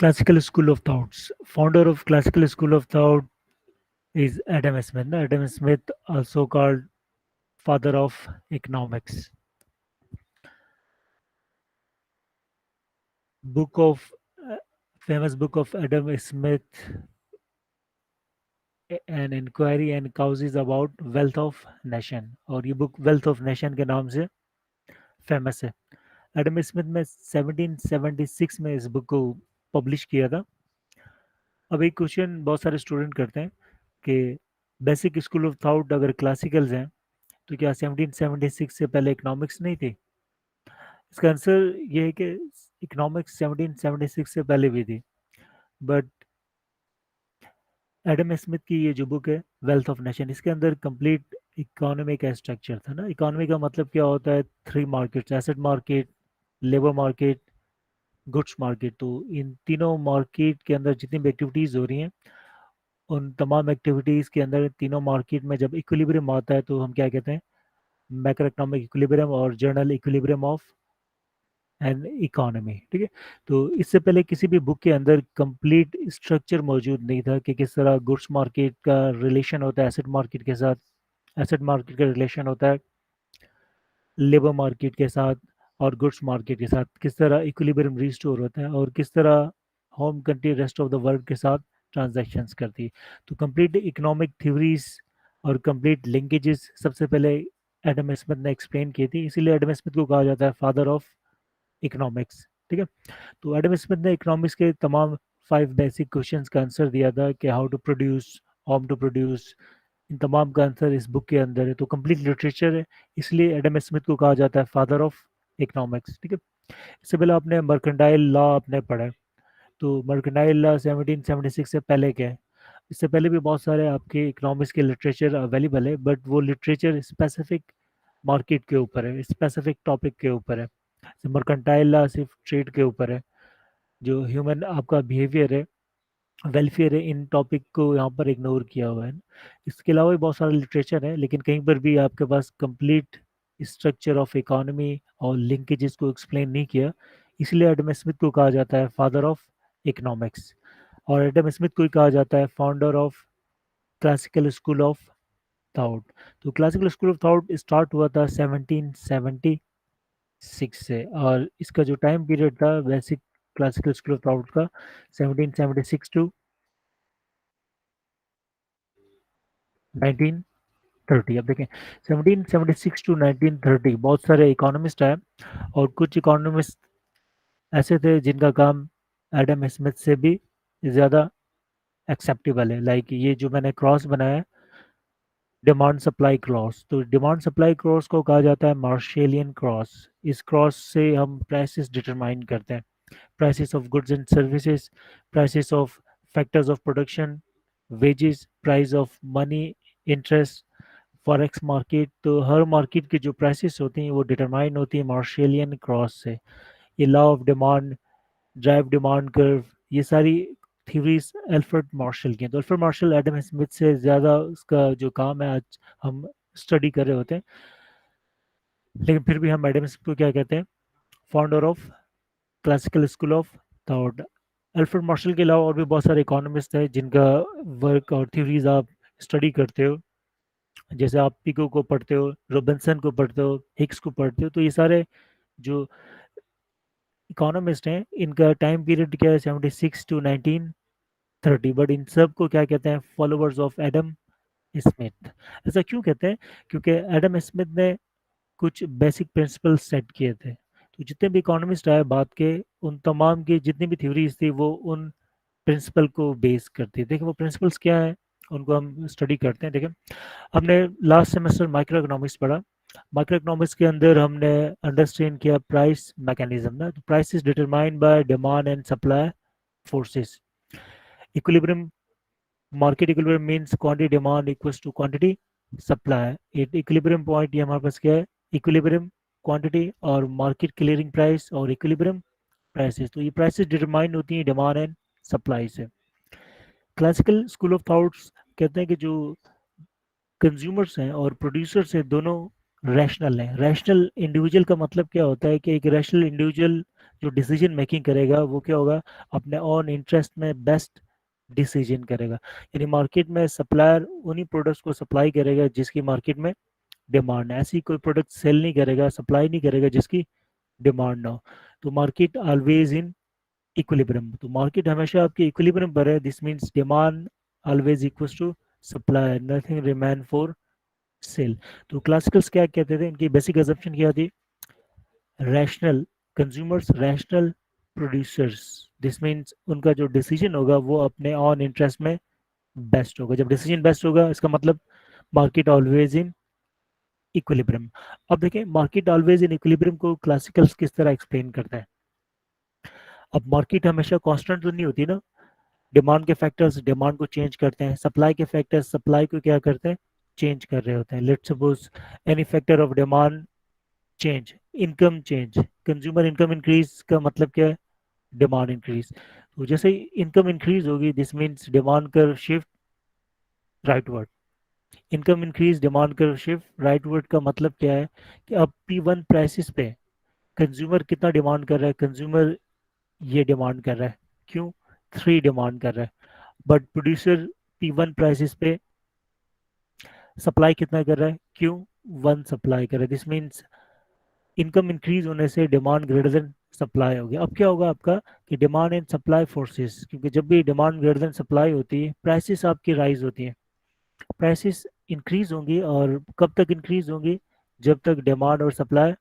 Classical School of Thoughts. Founder of Classical School of Thought is Adam Smith. Adam Smith, also called father of economics. Book of Famous book of Adam Smith, an inquiry and causes about wealth of nation, और ये book wealth of nation के नाम से famous है. Adam Smith ने 1776 में इस book को पब्लिश किया था. अब एक क्वेश्चन बहुत सारे स्टूडेंट करते हैं कि बेसिक स्कूल ऑफ थॉट अगर क्लासिकल्स हैं तो क्या 1776 से पहले इकोनॉमिक्स नहीं थी? इसका आंसर ये है कि इकोनॉमिक्स 1776 से पहले भी थी, बट एडम स्मिथ की ये जो बुक है वेल्थ ऑफ नेशन, इसके अंदर कंप्लीट इकोनॉमी का स्ट्रक्चर था ना. इकोनॉमी का मतलब क्या होता है? Three markets, asset market, labour market, goods market. तो इन तीनों मार्केट के अंदर जितनी भी एक्टिविटीज़ हो रही हैं, उन तमाम एक्टिविटीज़ के अंदर तीनों मार्केट में जब इक्विलिब्रियम आता है तो हम क्या कहते हैं? मैक्रो इकोनॉमिक इक्विलिब्रियम और general equilibrium of an economy. ठीक है. तो इससे पहले किसी भी बुक के अंदर कंप्लीट स्ट्रक्चर मौजूद नहीं था कि किस तरह गुड्स मार्केट का रिलेशन होता है एसेट मार्केट के साथ, एसेट मार्केट का रिलेशन होता है लेबर मार्केट के साथ, और गुड्स मार्केट के साथ किस तरह इक्विलिब्रियम रिस्टोर होता है, और किस तरह home country rest of the world के साथ ट्रांजैक्शंस करती है. तो कंप्लीट इकोनॉमिक थ्योरीज और कंप्लीट लिंकेजेस सबसे पहले एडम स्मिथ ने एक्सप्लेन की थी, इसीलिए एडम स्मिथ को कहा जाता है फादर ऑफ इकोनॉमिक्स. ठीक है. तो एडम स्मिथ ने इकोनॉमिक्स के तमाम 5 बेसिक क्वेश्चंस का आंसर दिया था कि how to produce, whom to produce. इन तमाम का आंसर इस बुक के अंदर है. तो कंप्लीट लिटरेचर है, इसलिए एडम स्मिथ को कहा जाता है फादर ऑफ इकोनॉमिक्स. ठीक है. इससे पहले आपने मर्केंटाइल लॉ आपने पढ़ा है. तो मर्केंटाइल लॉ 1776 से पहले क्या है? इससे पहले भी बहुत सारे आपके इकोनॉमिक्स के लिटरेचर अवेलेबल है, बट वो लिटरेचर स्पेसिफिक मार्केट के ऊपर है, स्पेसिफिक टॉपिक के ऊपर है. मर्केंटाइल लॉ सिर्फ ट्रेड के ऊपर है. जो ह्यूमन आपका बिहेवियर है, वेलफेयर है, इन टॉपिक को यहाँ पर इग्नोर किया हुआ है. इसके अलावा भी बहुत सारा लिटरेचर है, लेकिन कहीं पर भी आपके पास कंप्लीट स्ट्रक्चर ऑफ इकोनॉमी और लिंकेजेस को एक्सप्लेन नहीं किया, इसलिए एडम स्मिथ को कहा जाता है फादर ऑफ इकोनॉमिक्स. और एडम स्मिथ को ही कहा जाता है founder of classical school of thought. तो classical school of thought start हुआ था 1776 से, और इसका जो टाइम पीरियड था basic classical school of thought का 1776 टू 1930. अब देखें 1776 टू 1930 बहुत सारे इकोनॉमिस्ट हैं, और कुछ इकोनॉमिस्ट ऐसे थे जिनका काम एडम स्मिथ से भी ज़्यादा एक्सेप्टेबल है. लाइक ये जो मैंने क्रॉस बनाया है, डिमांड सप्लाई क्रॉस. तो डिमांड सप्लाई क्रॉस को कहा जाता है मार्शेलियन क्रॉस. इस क्रॉस से हम प्राइसेस डिटरमाइन करते हैं, prices of goods and services, prices of factors of production, wages, price of money, interest, forex market. तो हर मार्केट की जो प्राइसेस होती हैं वो डिटरमाइन होती है मार्शेलियन क्रॉस से. ये law of demand, drive demand curve, ये सारी थ्योरीज एल्फ्रेड मार्शल की हैं. तो एल्फ्रेड मार्शल एडम स्मिथ से ज़्यादा उसका जो काम है आज हम स्टडी कर रहे होते हैं, लेकिन फिर भी हम एडम स्मिथ को क्या कहते हैं? Founder of classical school of thought. Alfred Marshall के अलावा और भी बहुत सारे इकोनॉमिस्ट हैं जिनका वर्क और थ्योरीज आप स्टडी करते हो. जैसे आप पिको को पढ़ते हो, रोबिन्सन को पढ़ते हो, हिक्स को पढ़ते हो. तो ये सारे जो इकोनॉमिस्ट हैं इनका टाइम पीरियड क्या है? 76 टू 1930. बट इन सब को क्या कहते हैं? Followers of Adam Smith. ऐसा क्यों कहते हैं? क्योंकि एडम स्मिथ ने कुछ बेसिक प्रिंसिपल सेट किए थे. तो जितने भी इकोनॉमिस्ट आए बाद के, उन तमाम की जितनी भी थ्योरीज थी वो उन प्रिंसिपल को बेस करती है. देखिए वो प्रिंसिपल्स क्या है, उनको हम स्टडी करते हैं. देखिए हमने लास्ट सेमेस्टर माइक्रो इकोनॉमिक्स पढ़ा. माइक्रो इकोनॉमिक्स के अंदर हमने अंडरस्टैंड किया प्राइस मैकेनिज्म ना. तो price is determined by demand and supply forces. Equilibrium, market equilibrium means quantity demand equals to quantity supply. एक इक्विलिब्रियम पॉइंट ये हमारे पास क्या है? इक्विलिब्रियम क्वांटिटी और मार्केट क्लियरिंग प्राइस और इक्विलिब्रियम प्राइसेस. तो ये प्राइसेस डिटरमाइन होती हैं डिमांड एंड सप्लाई से. क्लासिकल स्कूल ऑफ थॉट्स कहते हैं कि जो कंज्यूमर्स हैं और प्रोड्यूसर्स हैं दोनों रैशनल हैं. रैशनल इंडिविजुअल का मतलब क्या होता है कि एक रैशनल इंडिविजुअल जो डिसीजन मेकिंग करेगा वो क्या होगा, अपने ऑन इंटरेस्ट में बेस्ट डिसीजन करेगा। यानी मार्केट में सप्लायर उन्हीं प्रोडक्ट्स को सप्लाई करेगा जिसकी मार्केट में डिमांड है, ऐसी कोई प्रोडक्ट सेल नहीं करेगा, सप्लाई नहीं करेगा जिसकी डिमांड ना हो। तो मार्केट ऑलवेज इन इक्विलिब्रियम, तो मार्केट हमेशा आपके इक्विलिब्रियम पर है। This means demand always equals to supply, nothing remain for sale. तो क्लासिकल्स क्या कहते थे, इनकी बेसिक अजम्पशन क्या थी, rational consumers, rational producers. This means उनका जो डिसीजन होगा वो अपने ऑन इंटरेस्ट में बेस्ट होगा। जब डिसीजन बेस्ट होगा इसका मतलब मार्केट ऑलवेज इन इक्विलिब्रियम। अब देखें मार्केट ऑलवेज इन इक्विलिब्रियम को क्लासिकल्स किस तरह एक्सप्लेन करता है। अब मार्केट हमेशा कांस्टेंट तो नहीं होती ना, डिमांड के फैक्टर्स डिमांड को चेंज करते हैं, सप्लाई के फैक्टर्स सप्लाई को क्या करते हैं, चेंज कर रहे होते हैं। Let's suppose any factor of demand change, income change, consumer income increase का मतलब क्या है, डिमांड इंक्रीज। तो जैसे इनकम इंक्रीज होगी दिस मीन्स डिमांड कर shift rightward, income increase demand कर शिफ्ट राइटवर्ड का मतलब क्या है कि अब P1 प्राइसेस पे कंज्यूमर कितना डिमांड कर रहा है, कंज्यूमर ये डिमांड कर रहा है, क्यों, 3 डिमांड कर रहा है। बट प्रोड्यूसर P1 प्राइसेस पे सप्लाई कितना कर रहा है, क्यों, 1 सप्लाई कर रहा है। दिस मीन्स इनकम इंक्रीज होने से डिमांड ग्रेटर देन सप्लाई हो गया। अब क्या होगा आपका कि डिमांड एंड सप्लाई फोर्सेस, क्योंकि जब भी डिमांड ग्रेटर देन सप्लाई होती है प्राइसेस आपकी राइज होती हैं, प्राइसेस इंक्रीज होंगी। और कब तक इंक्रीज होंगी, जब तक डिमांड और सप्लाई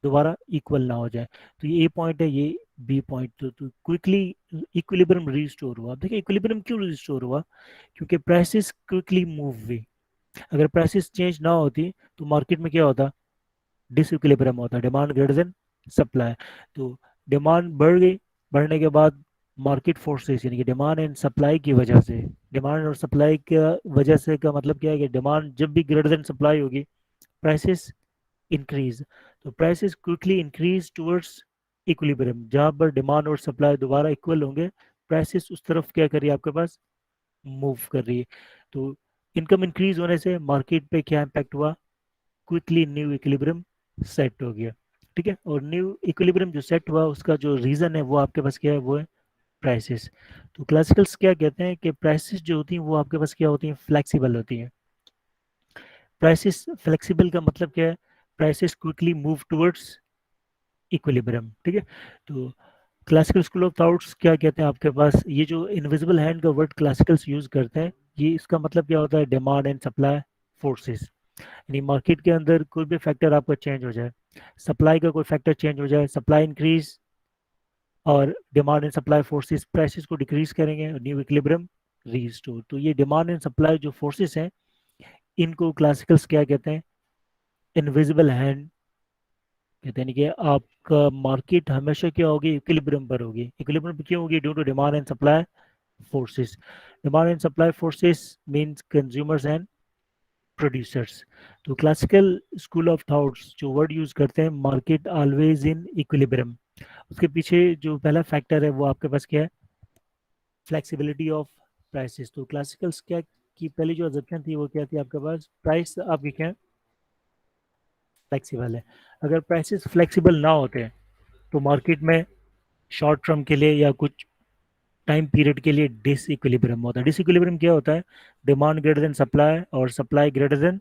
दोबारा इक्वल ना हो जाए। तो ये ए पॉइंट है, ये बी पॉइंट। तो क्विकली इक्विलिब्रियम रिस्टोर हुआ। अब देखिए इक्विलिब्रियम क्यों रिस्टोर हुआ, क्योंकि प्राइसेस क्विकली मूव हुई। अगर प्राइसेस चेंज ना होती तो मार्केट में क्या होता, डिसइक्विलिब्रियम होता, डिमांड ग्रेटर देन सप्लाई। तो डिमांड बढ़ गई, बढ़ने के बाद मार्केट फोर्सेस यानी कि डिमांड एंड सप्लाई की वजह से, डिमांड और सप्लाई का वजह से का मतलब क्या है कि डिमांड जब भी ग्रेटर देन सप्लाई होगी प्राइसेस इंक्रीज। तो prices quickly increase towards equilibrium, जहां पर डिमांड और सप्लाई दोबारा इक्वल होंगे, प्राइसेस उस तरफ क्या कर रही है आपके पास, मूव कर रही है। तो इनकम इंक्रीज होने से मार्केट पे क्या इम्पैक्ट हुआ, क्विकली न्यू इक्विलिब्रियम सेट हो गया। ठीक है, और न्यू इक्विलिब्रियम जो सेट हुआ उसका जो रीजन है वो आपके पास क्या है, वो है प्राइसेस। तो क्लासिकल्स क्या कहते हैं कि प्राइसेस जो होती हैं वो आपके पास क्या होती हैं, फ्लेक्सिबल होती हैं। प्राइसेस फ्लेक्सिबल का मतलब क्या है, prices quickly move towards equilibrium. ठीक है, तो क्लासिकल स्कूल ऑफ थॉट्स क्या कहते हैं आपके पास, ये जो इनविजिबल हैंड का वर्ड क्लासिकल्स यूज करते हैं, ये इसका मतलब क्या होता है, डिमांड एंड सप्लाई फोर्सेस। यानी मार्केट के अंदर कोई भी फैक्टर आपका चेंज हो जाए, सप्लाई का कोई फैक्टर चेंज हो जाए, सप्लाई इंक्रीज और demand and supply forces prices को डिक्रीज करेंगे और न्यू इक्विलिब्रियम रीस्टोर। तो ये डिमांड एंड सप्लाई जो फोर्सेस हैं इनको क्लासिकल्स क्या कहते हैं, इनविजिबल हैंड कहते हैं। यानी कि आपका मार्केट हमेशा क्या होगी, इक्विलिब्रियम पर होगी। इक्विलिब्रियम पर क्यों होगी, due to demand and supply forces. Demand and supply forces means consumers and producers. तो क्लासिकल स्कूल ऑफ थॉट्स जो वर्ड यूज करते हैं, मार्केट ऑलवेज इन इक्विलिब्रियम, उसके पीछे जो पहला फैक्टर है वो आपके पास क्या है, फ्लेक्सिबिलिटी ऑफ प्राइसेस। तो क्लासिकल्स क्या की पहली जो अजम्पशन थी वो क्या थी, आपके पास प्राइस आपके क्या फ्लेक्सिबल है। अगर प्राइसेस फ्लेक्सिबल ना होते तो मार्केट में शॉर्ट टर्म के लिए या कुछ टाइम पीरियड के लिए डिसइक्विलिब्रियम होता है। डिसइक्विलिब्रियम क्या होता है, डिमांड ग्रेटर देन सप्लाई और सप्लाई ग्रेटर देन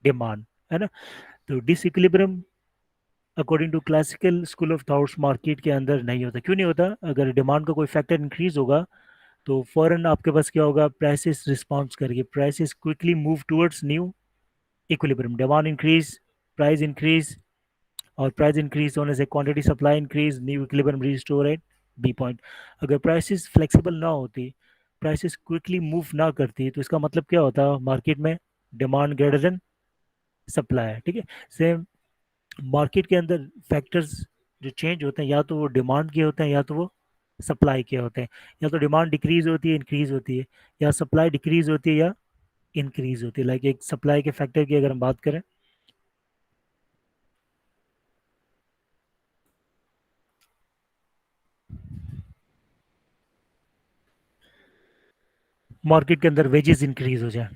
डिमांड, है ना। तो disequilibrium according to classical school of thoughts market के अंदर नहीं होता। क्यों नहीं होता, अगर डिमांड का कोई फैक्टर इंक्रीज होगा तो फौरन आपके पास क्या होगा, प्राइसेस रिस्पॉन्स करेगी, prices quickly move towards new equilibrium. Demand increase, price increase, और प्राइस इंक्रीज होने से quantity supply increase, new equilibrium restore at B point. अगर प्राइसेस फ्लेक्सिबल ना होती, प्राइसेस क्विकली मूव ना करती, तो इसका मतलब क्या होता, मार्केट में डिमांड ग्रेटर देन सप्लाई है। ठीक है, सेम मार्केट के अंदर फैक्टर्स जो चेंज होते हैं या तो वो डिमांड के होते हैं या तो वो सप्लाई के होते हैं। या तो डिमांड डिक्रीज होती है, इंक्रीज होती है, या सप्लाई डिक्रीज होती है या इंक्रीज होती है। लाइक एक सप्लाई के फैक्टर की अगर हम बात करें, मार्केट के अंदर वेजेस इंक्रीज हो जाए,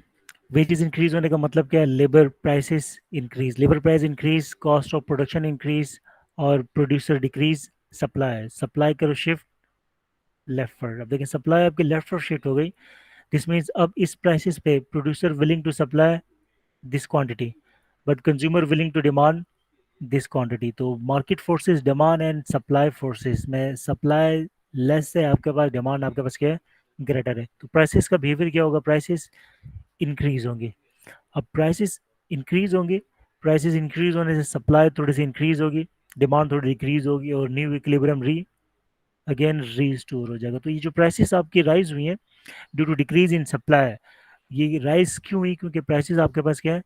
वेजेस इंक्रीज होने का मतलब क्या है, labour prices increase, labour price increase, cost of production increase और प्रोड्यूसर डिक्रीज, सप्लाई करो शिफ्ट लेफ्ट फॉरवर्ड। अब देखिए सप्लाई आपकी लेफ्ट फॉरवर्ड शिफ्ट हो गई। दिस मीन्स अब इस प्राइसेस पे producer willing to supply this quantity but consumer willing to demand this quantity. तो market forces demand and supply forces में सप्लाई लेस है आपके पास, डिमांड आपके पास क्या है, ग्रेटर है। तो प्राइसेस का बिहेवियर क्या होगा, प्राइसेस इंक्रीज होंगे। अब प्राइसेस इंक्रीज होंगे, प्राइसेस इंक्रीज होने से सप्लाई थोड़ी सी इंक्रीज होगी, डिमांड थोड़ी डिक्रीज होगी और न्यू इक्विलिब्रियम री अगेन रीस्टोर हो जाएगा। तो ये जो प्राइसेस आपकी राइज हुई है due to decrease in supply, ये राइज क्यों हुई, क्योंकि प्राइसेस आपके पास क्या है,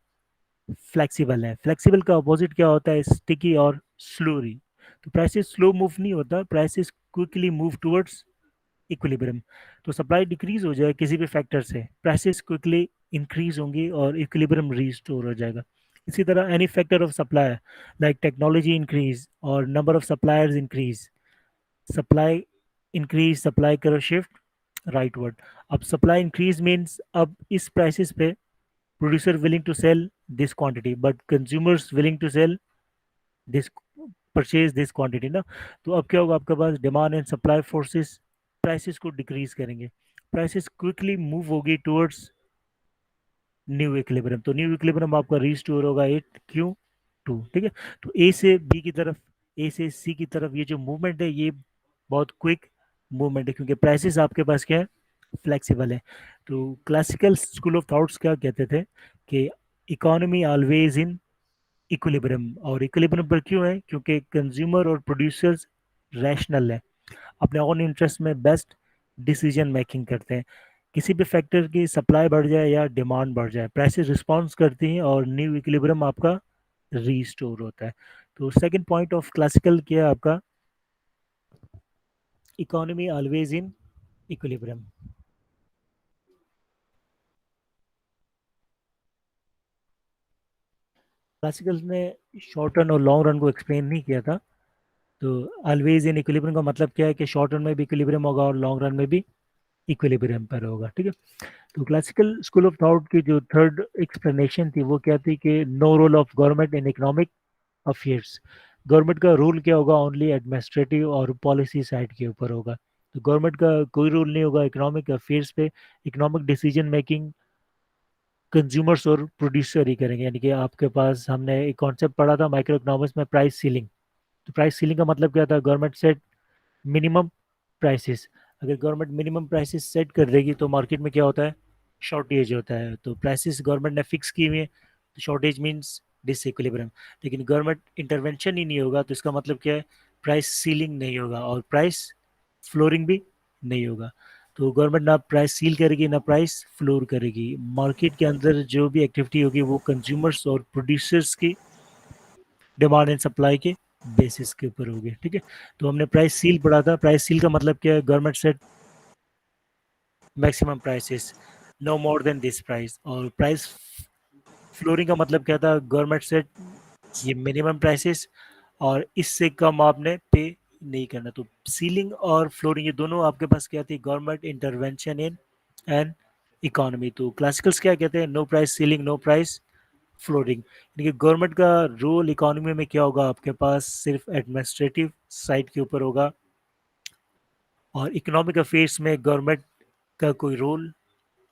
फ्लेक्सिबल है। फ्लेक्सिबल का अपोजिट क्या होता है, स्टिकी और स्लोरी। तो प्राइसेस स्लो मूव नहीं होता, prices quickly move towards equilibrium. तो सप्लाई डिक्रीज हो जाए किसी भी फैक्टर से, प्राइसेस क्विकली इंक्रीज होंगी और इक्विलिब्रियम रीस्टोर हो जाएगा। इसी तरह any factor of supply like technology increase और number of suppliers increase, supply increase, supply करो शिफ्ट राइटवर्ड। अब सप्लाई इंक्रीज मीन्स अब इस प्राइसेस पे producer willing to sell this quantity but consumers willing to sell this, purchase this quantity ना। तो अब क्या होगा, आपके पास demand and supply forces prices को डिक्रीज करेंगे, प्राइसेस क्विकली मूव होगी टुवर्ड्स न्यू इक्विलिब्रियम। तो न्यू इक्विलिब्रियम आपका रीस्टोर होगा 8Q2, ठीक है। तो ए से बी की तरफ, ए से सी की तरफ ये जो मूवमेंट है ये बहुत क्विक मूवमेंट है, क्योंकि प्राइसेस आपके पास क्या है, फ्लेक्सिबल है। तो क्लासिकल स्कूल ऑफ थॉट्स क्या कहते थे कि इकोनॉमी ऑलवेज इन इक्विलिब्रियम। और इक्विलिब्रियम पर क्यों है, क्योंकि कंज्यूमर और प्रोड्यूसर्स रैशनल है, अपने ओन इंटरेस्ट में बेस्ट डिसीजन मेकिंग करते हैं। किसी भी फैक्टर की सप्लाई बढ़ जाए या डिमांड बढ़ जाए, प्राइसेस रिस्पॉन्स करती हैं और न्यू इक्विलिब्रियम आपका रीस्टोर होता है। तो सेकंड पॉइंट ऑफ क्लासिकल क्या है आपका, economy always in equilibrium. Classical ने शॉर्ट रन और लॉन्ग रन को एक्सप्लेन नहीं किया था। तो ऑलवेज इन इक्विलिब्रियम का मतलब क्या है कि शॉर्ट रन में भी इक्विलिब्रियम होगा और लॉन्ग रन में भी इक्विलिब्रियम पर होगा, ठीक है। तो क्लासिकल स्कूल ऑफ थॉट की जो थर्ड एक्सप्लेनेशन थी वो क्या थी कि no role of government in economic affairs. Government का रोल क्या होगा, ओनली एडमिनिस्ट्रेटिव और पॉलिसी साइड के ऊपर होगा। तो गवर्नमेंट का कोई रोल नहीं होगा इकोनॉमिक अफेयर्स पे, इकोनॉमिक डिसीजन मेकिंग कंज्यूमर्स और प्रोड्यूसर ही करेंगे। यानी कि आपके पास हमने एक कॉन्सेप्ट पढ़ा था माइक्रो इकोनॉमिक्स में, प्राइस सीलिंग। तो प्राइस सीलिंग का मतलब क्या था, गवर्नमेंट सेट मिनिमम प्राइसेस। अगर गवर्नमेंट मिनिमम प्राइसेस सेट कर देगी तो मार्केट में क्या होता है, शॉर्टेज होता है। तो प्राइसेस गवर्नमेंट ने फिक्स की हुई है, तो शॉर्टेज मींस डिसइक्विलिब्रियम। लेकिन गवर्नमेंट इंटरवेंशन ही नहीं होगा तो इसका मतलब क्या है, प्राइस सीलिंग नहीं होगा और प्राइस फ्लोरिंग भी नहीं होगा। तो गवर्नमेंट ना प्राइस सील करेगी ना प्राइस फ्लोर करेगी। मार्केट के अंदर जो भी एक्टिविटी होगी वो कंज्यूमर्स और प्रोड्यूसर्स की डिमांड एंड सप्लाई के बेसिस के ऊपर होगी, ठीक है। तो हमने प्राइस सील पढ़ा था, प्राइस सील का मतलब क्या है, government set maximum prices, no more than this price. और प्राइस फ्लोरिंग का मतलब क्या था, गवर्नमेंट सेट ये मिनिमम प्राइसेस और इससे कम आपने पे नहीं करना। तो सीलिंग और फ्लोरिंग ये दोनों आपके पास क्या थी, government intervention in and economy. तो क्लासिकल्स क्या कहते हैं, no price ceiling no price flooring. यानी कि गवर्नमेंट का रोल इकोनॉमी में क्या होगा, आपके पास सिर्फ एडमिनिस्ट्रेटिव साइड के ऊपर होगा और इकोनॉमिक अफेयर्स में गवर्नमेंट का कोई रोल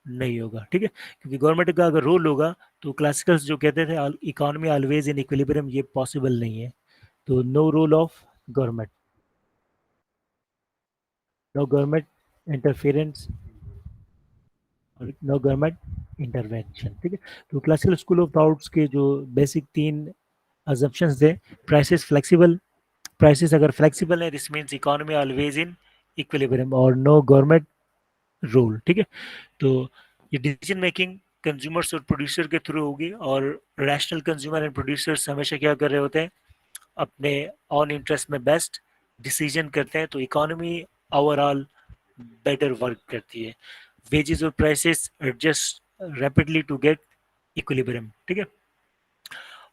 नहीं होगा, ठीक है। क्योंकि गवर्नमेंट का अगर रोल होगा तो क्लासिकल्स जो कहते थे इकोनॉमी ऑलवेज इन इक्विलिब्रियम, ये पॉसिबल नहीं है। तो no role of government, no government interference और नो गवर्नमेंट इंटरवेंशन, ठीक है। तो क्लासिकल स्कूल ऑफ थॉट्स के जो बेसिक तीन अजम्पशंस थे, प्राइसेस फ्लेक्सिबल, प्राइसेस अगर फ्लेक्सिबल है this means economy always in equilibrium और नो गवर्नमेंट रोल, ठीक है। तो ये डिसीजन मेकिंग कंज्यूमर्स और प्रोड्यूसर के थ्रू होगी और रैशनल कंज्यूमर एंड प्रोड्यूसर्स हमेशा क्या कर रहे होते हैं, अपने ऑन इंटरेस्ट में बेस्ट डिसीजन करते हैं। तो इकोनॉमी ओवरऑल बेटर वर्क करती है, वेजेस और prices adjust rapidly to get equilibrium, ठीक है।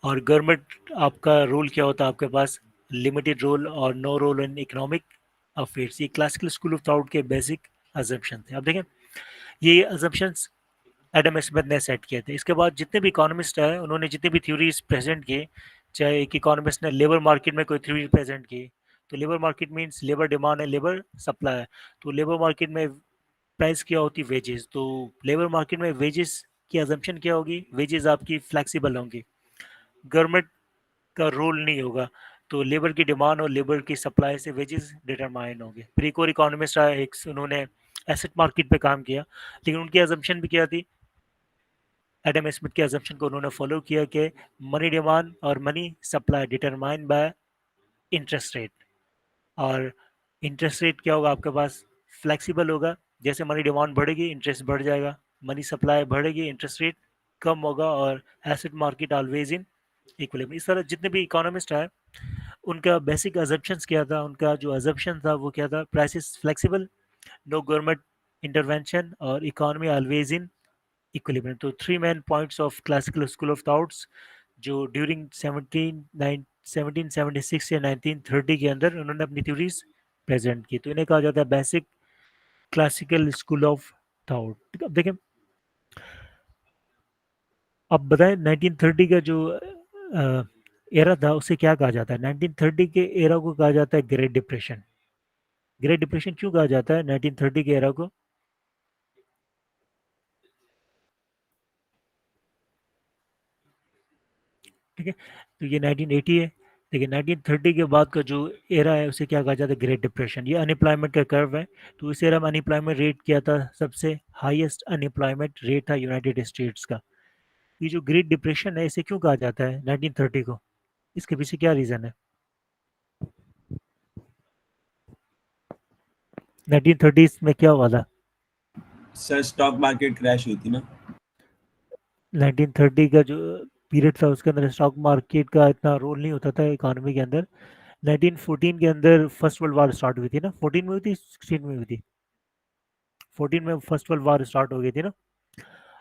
और गवर्नमेंट आपका रोल क्या होता है, आपके पास लिमिटेड रोल और no role in economic affairs. ये क्लासिकल स्कूल ऑफ थॉट के बेसिक अजम्पशन थे। अब देखें ये अजम्पशंस एडम स्मिथ ने सेट किए थे। इसके बाद जितने भी इकोनॉमिस्ट हैं उन्होंने जितने भी थ्योरीज प्रेजेंट किए, चाहे एक इकोनॉमिस्ट ने लेबर मार्केट में कोई थ्योरी प्रेजेंट की, तो labour market means labour demand है, लेबर सप्लाई है। तो लेबर मार्केट में प्राइस क्या होती है? वेजेस। तो लेबर मार्केट में वेजेस की अजम्पशन क्या होगी? वेजेस आपकी फ्लेक्सिबल होंगी, गवर्नमेंट का रोल नहीं होगा। तो लेबर की डिमांड और लेबर की सप्लाई से वेजेस डिटरमाइन होंगे। फिर एक और इकोनॉमिस्ट आया, एक उन्होंने एसेट मार्केट पे काम किया, लेकिन उनकी अजम्पशन भी क्या थी? एडम स्मिथ के अजम्पशन को उन्होंने फॉलो किया कि मनी डिमांड और money supply determine by interest rate. और इंटरेस्ट रेट क्या होगा आपके पास? फ्लेक्सिबल होगा। जैसे मनी डिमांड बढ़ेगी इंटरेस्ट बढ़ जाएगा, मनी सप्लाई बढ़ेगी इंटरेस्ट रेट कम होगा, और asset market always in equilibrium. इस तरह जितने भी इकोनॉमिस्ट हैं उनका बेसिक अजम्पशंस क्या था? उनका जो अजम्पशन था वो क्या था? Prices flexible, no government intervention, और इकोनॉमी ऑलवेज इन इक्विलिब्रियम। तो three main points of classical school of thoughts जो ड्यूरिंग 1776 या 1930 के अंदर उन्होंने अपनी थ्योरीज प्रेजेंट की। तो इन्हें कहा जाता है basic classical school of thought. अब देखें, अब बताएं 1930 का जो एरा था उसे क्या कहा जाता है? 1930 के एरा को कहा जाता है ग्रेट डिप्रेशन। ग्रेट डिप्रेशन क्यों कहा जाता है 1930 के एरा को? ठीक है, तो ये 1980 है। देखिए 1930 के बाद का जो एरा है उसे क्या कहा जाता है? Great depression. ये अनएम्प्लॉयमेंट का कर्व है। तो इस एरा में अनएम्प्लॉयमेंट रेट क्या था? सबसे हाईएस्ट अनएम्प्लॉयमेंट रेट था यूनाइटेड स्टेट्स का। ये जो ग्रेट डिप्रेशन है इसे क्यों कहा जाता है 1930 को? इसके पीछे क्या रीजन है? 1930 में क्या हुआ था? सर स्टॉक मार्केट क्रैश हुई थी ना। 1930 का जो पीरियड था उसके अंदर स्टॉक मार्केट का इतना रोल नहीं होता था इकोनॉमी के अंदर। 1914 के अंदर फर्स्ट वर्ल्ड वार स्टार्ट हुई थी ना? 14 में हुई थी, 16 में हुई थी? 14 में फर्स्ट वर्ल्ड वार स्टार्ट हो गई थी ना?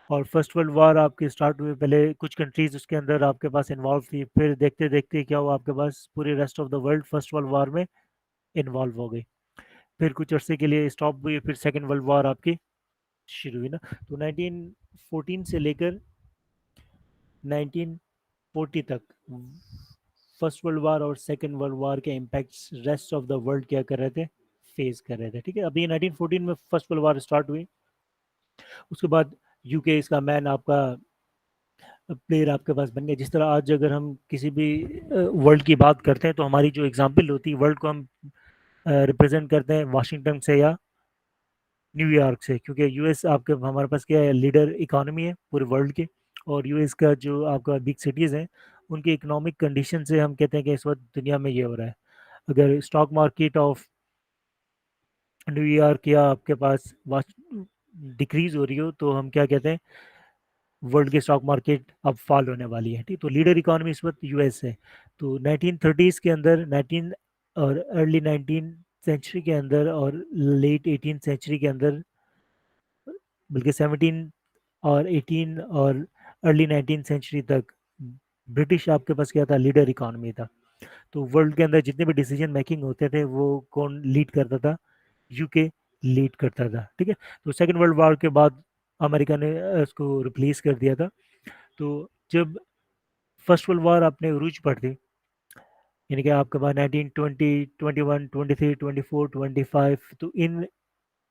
और फर्स्ट वर्ल्ड वार आपके स्टार्ट हुए, पहले कुछ कंट्रीज उसके अंदर आपके पास इन्वॉल्व थी, फिर देखते देखते क्या हुआ आपके पास पूरे rest of the world first world war में इन्वॉल्व हो गई। फिर कुछ अरसे के लिए स्टॉप हुई, फिर सेकेंड वर्ल्ड वार आपकी शुरू हुई ना। तो 1914 से लेकर 1940 तक फर्स्ट वर्ल्ड वार और सेकेंड वर्ल्ड वार के impacts rest of the world क्या कर रहे थे? फेस कर रहे थे। ठीक है, अभी 1914 में फर्स्ट वर्ल्ड वार स्टार्ट हुई। उसके बाद यूके इसका मैन आपका प्लेयर आपके पास बन गया। जिस तरह आज अगर हम किसी भी वर्ल्ड की बात करते हैं तो हमारी जो एग्जाम्पल होती है वर्ल्ड को हम रिप्रेजेंट करते हैं वाशिंगटन से या न्यूयॉर्क से, क्योंकि यूएस आपके हमारे पास क्या है? लीडर इकोनॉमी है पूरे वर्ल्ड के। और यूएस का जो आपका बिग सिटीज़ हैं उनकी इकोनॉमिक कंडीशन से हम कहते हैं कि इस वक्त दुनिया में ये हो रहा है। अगर स्टॉक मार्केट ऑफ न्यूयॉर्क या आपके पास डिक्रीज हो रही हो तो हम क्या कहते हैं? वर्ल्ड की स्टॉक मार्केट अब फॉल होने वाली है। ठीक, तो लीडर इकोनॉमी इस वक्त यूएस है। तो 1930s के अंदर 19 और अर्ली 19 सेंचुरी के अंदर और लेट 18 सेंचुरी के अंदर, बल्कि 17 और 18 और अर्ली 19 सेंचुरी तक ब्रिटिश आपके पास क्या था? लीडर इकोनॉमी था। तो वर्ल्ड के अंदर जितने भी डिसीजन मेकिंग होते थे वो कौन लीड करता था? यूके लीड करता था। ठीक है, तो सेकेंड वर्ल्ड वॉर के बाद अमेरिका ने उसको रिप्लेस कर दिया था। तो जब फर्स्ट वर्ल्ड वॉर अपने उरूज पर थी, यानी कि आपके पास 1920 21 23 24 25, तो इन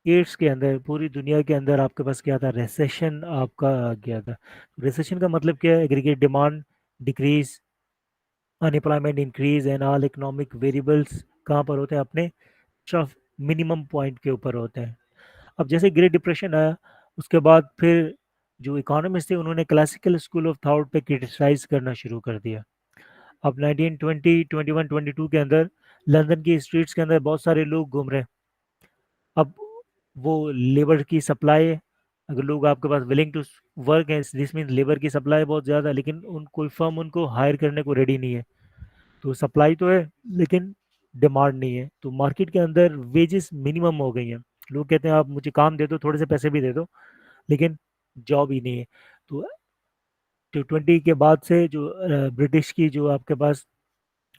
ईयर्स के अंदर पूरी दुनिया के अंदर आपके पास क्या था? रिसेशन आपका आ गया था। रिसेशन का मतलब क्या है? Aggregate demand decrease, unemployment increase, and all economic variables कहाँ पर होते हैं? अपने ट्रफ मिनिमम पॉइंट के ऊपर होते हैं। अब जैसे ग्रेट डिप्रेशन आया उसके बाद फिर जो इकोनॉमिस्ट थे उन्होंने क्लासिकल स्कूल ऑफ थॉट पे क्रिटिसाइज करना शुरू कर दिया। अब 1920 21 22 के अंदर लंदन की स्ट्रीट्स के अंदर बहुत सारे लोग घूम रहे हैं। अब वो लेबर की सप्लाई है, अगर लोग आपके पास विलिंग टू वर्क है दिस मीन लेबर की सप्लाई बहुत ज़्यादा है, लेकिन उन कोई फर्म उनको हायर करने को रेडी नहीं है। तो सप्लाई तो है लेकिन डिमांड नहीं है। तो मार्केट के अंदर वेजेस मिनिमम हो गई हैं। लोग कहते हैं आप मुझे काम दे दो, थोड़े से पैसे भी दे दो, लेकिन जॉब ही नहीं है। तो 20 के बाद से जो ब्रिटिश की जो आपके पास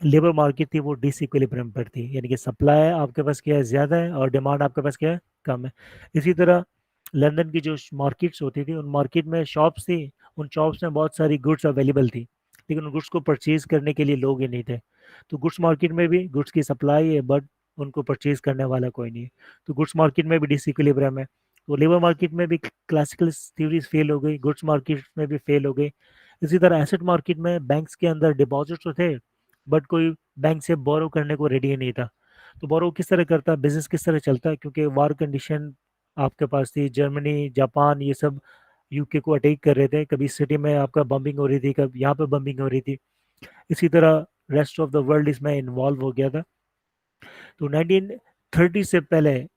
लेबर मार्केट थी वो डिसइक्विलिब्रियम पर थी, यानी कि सप्लाई आपके पास क्या है? ज़्यादा है, और डिमांड आपके पास क्या है? कम है। इसी तरह लंदन की जो मार्केट्स होती थी उन मार्केट में शॉप्स थी, उन शॉप्स में बहुत सारी गुड्स अवेलेबल थी, लेकिन उन गुड्स को परचेज करने के लिए लोग ही नहीं थे। तो गुड्स मार्केट में भी गुड्स की सप्लाई है बट उनको परचेज करने वाला कोई नहीं है, तो गुड्स मार्केट में भी डिसइक्विलिब्रियम है। तो लेबर मार्केट में भी क्लासिकल थ्योरीज फेल हो गई, गुड्स मार्केट में भी फेल हो गई। इसी तरह एसेट मार्केट में बैंक्स के अंदर डिपॉजिट तो थे बट कोई बैंक से बोरो करने को रेडी नहीं था। तो बोरो किस तरह करता है, बिजनेस किस तरह चलता है, क्योंकि वार कंडीशन आपके पास थी, जर्मनी जापान ये सब यूके को अटैक कर रहे थे, कभी सिटी में आपका बम्बिंग हो रही थी, कभी यहाँ पे बम्बिंग हो रही थी। इसी तरह रेस्ट ऑफ द वर्ल्ड इसमें इन्वॉल्व हो गया था। तो 1930 से पहले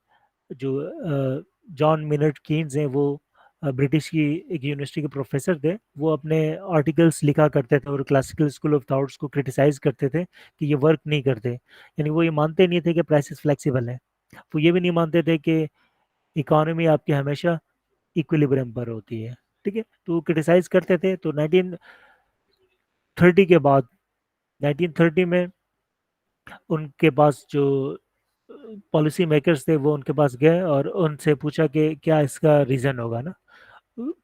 जो जॉन मिनट कीन्स हैं वो ब्रिटिश की एक यूनिवर्सिटी के प्रोफेसर थे, वो अपने आर्टिकल्स लिखा करते थे और क्लासिकल स्कूल ऑफ थॉट्स को क्रिटिसाइज करते थे कि ये वर्क नहीं करते, यानी वो ये मानते नहीं थे कि प्राइसेस फ्लेक्सिबल है। वो ये भी नहीं मानते थे कि इकोनॉमी आपकी हमेशा इक्विलिब्रियम पर होती है। ठीक है, तो वो क्रिटिसाइज करते थे। तो 1930 के बाद 1930 में उनके पास जो पॉलिसी मेकर्स थे वो उनके पास गए और उनसे पूछा कि क्या इसका रीज़न होगा ना।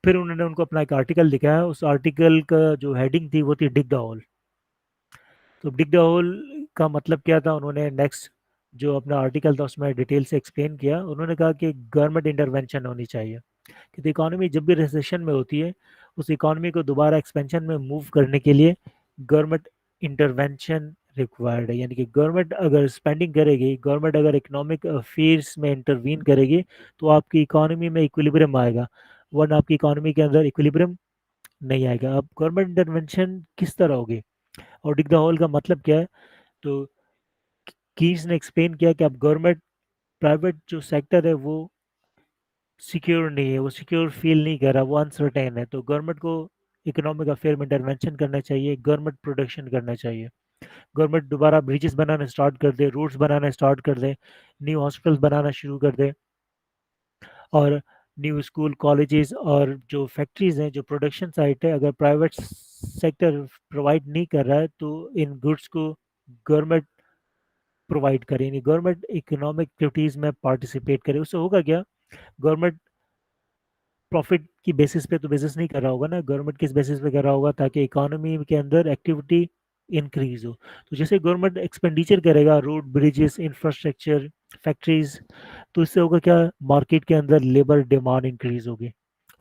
फिर उन्होंने उनको अपना एक आर्टिकल दिखाया, उस आर्टिकल का जो हेडिंग थी वो थी डिग द होल। तो डिग द होल का मतलब क्या था, उन्होंने नेक्स्ट जो अपना आर्टिकल था उसमें डिटेल से एक्सप्लेन किया। उन्होंने कहा कि गवर्नमेंट इंटरवेंशन होनी चाहिए, कि इकोनॉमी जब भी रिसेशन में होती है उस इकोनॉमी को दोबारा एक्सपेंशन में मूव करने के लिए गवर्नमेंट इंटरवेंशन रिक्वायर्ड है। यानी कि गवर्नमेंट अगर स्पेंडिंग करेगी, गवर्नमेंट अगर इकोनॉमिक अफेयर्स में इंटरवीन करेगी तो आपकी इकोनॉमी में इक्विलिब्रियम आएगा, वरना आपकी इकोनॉमी के अंदर इक्विलिब्रियम नहीं आएगा। अब गवर्नमेंट इंटरवेंशन किस तरह होगी और डिग द होल का मतलब क्या है, तो कीन्स ने एक्सप्लेन किया कि अब गवर्नमेंट प्राइवेट जो सेक्टर है वो सिक्योर नहीं है, वो सिक्योर फील नहीं कर रहा, वो अनसर्टेन है। तो गवर्नमेंट को इकोनॉमिक अफेयर में इंटरवेंशन करना चाहिए, गवर्नमेंट प्रोडक्शन करना चाहिए, गवर्नमेंट दोबारा ब्रिजेस बनाना स्टार्ट कर दे, रोड्स बनाना स्टार्ट कर दे, न्यू हॉस्पिटल्स बनाना शुरू कर दे, और न्यू स्कूल कॉलेजेस और जो फैक्ट्रीज हैं, जो प्रोडक्शन साइट है, अगर प्राइवेट सेक्टर प्रोवाइड नहीं कर रहा है तो इन गुड्स को गवर्नमेंट प्रोवाइड करे, यानी गवर्नमेंट इकोनॉमिक एक्टिविटीज में पार्टिसिपेट करे। उससे होगा क्या, गवर्नमेंट प्रॉफिट की बेसिस पे तो बिजनेस नहीं कर रहा होगा ना, गवर्नमेंट किस बेसिस पे कर रहा होगा, ताकि इकोनॉमी के अंदर एक्टिविटी इंक्रीज हो। तो जैसे गवर्नमेंट एक्सपेंडिचर करेगा, रोड ब्रिजेस इंफ्रास्ट्रक्चर फैक्ट्रीज, तो इससे होगा क्या, मार्केट के अंदर लेबर डिमांड इंक्रीज होगी,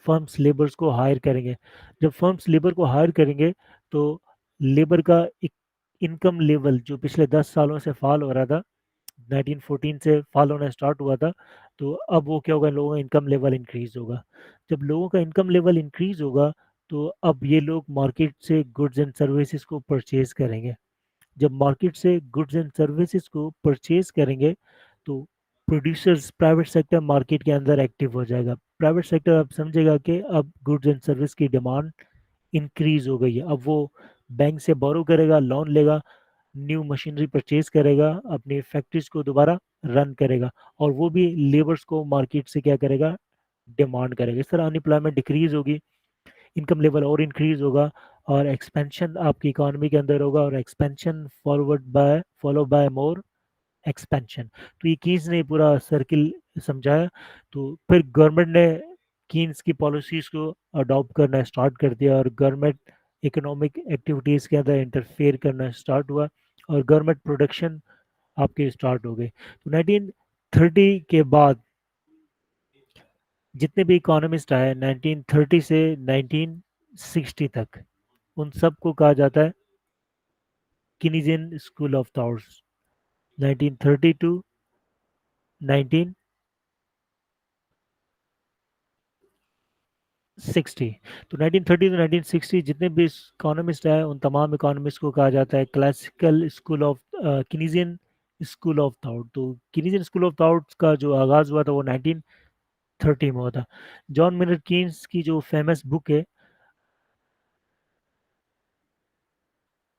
फर्म्स लेबर्स को हायर करेंगे। जब फर्म्स लेबर को हायर करेंगे तो लेबर का इनकम लेवल जो पिछले 10 सालों से फॉल हो रहा था, 1914 से फॉल होना स्टार्ट हुआ था, तो अब वो क्या होगा, लोगों का इनकम लेवल इंक्रीज होगा। जब लोगों का इनकम लेवल इंक्रीज होगा तो अब ये लोग मार्केट से गुड्स एंड सर्विसेज को परचेज करेंगे। जब मार्केट से गुड्स एंड सर्विसेज को परचेज करेंगे तो प्रोड्यूसर्स, प्राइवेट सेक्टर मार्केट के अंदर एक्टिव हो जाएगा। प्राइवेट सेक्टर अब समझेगा कि अब गुड्स एंड सर्विस की डिमांड इंक्रीज हो गई है, अब वो बैंक से बोरो करेगा, लोन लेगा, न्यू मशीनरी परचेज करेगा, अपनी फैक्ट्रीज को दोबारा रन करेगा, और वो भी लेबर्स को मार्केट से क्या करेगा, डिमांड करेगा। इस तरह अनएम्प्लॉयमेंट डिक्रीज होगी, इनकम लेवल और इंक्रीज होगा, और एक्सपेंशन आपकी इकोनॉमी के अंदर होगा, और expansion follow by more expansion. तो ये कीन्स ने पूरा सर्किल समझाया। तो फिर गवर्नमेंट ने कीन्स की पॉलिसीज को अडॉप्ट करना स्टार्ट कर दिया, और गवर्नमेंट इकोनॉमिक एक्टिविटीज़ के अंदर इंटरफेयर करना स्टार्ट हुआ, और गवर्नमेंट प्रोडक्शन आपके स्टार्ट हो गए। तो 1930 के बाद जितने भी इकोनॉमिस्ट आए 1930 से 1960 तक, उन सबको कहा जाता है Keynesian school of thoughts, 1930 to 1960। तो 1930 टू 1960 जितने भी इकोनॉमिस्ट आए उन तमाम इकोनॉमिस्ट को कहा जाता है classical school of Keynesian school of thought. तो कीनीजियन स्कूल ऑफ थॉट का जो आगाज हुआ था वो 1930 में हुआ था। जॉन मिनट कीन्स की जो फेमस बुक है,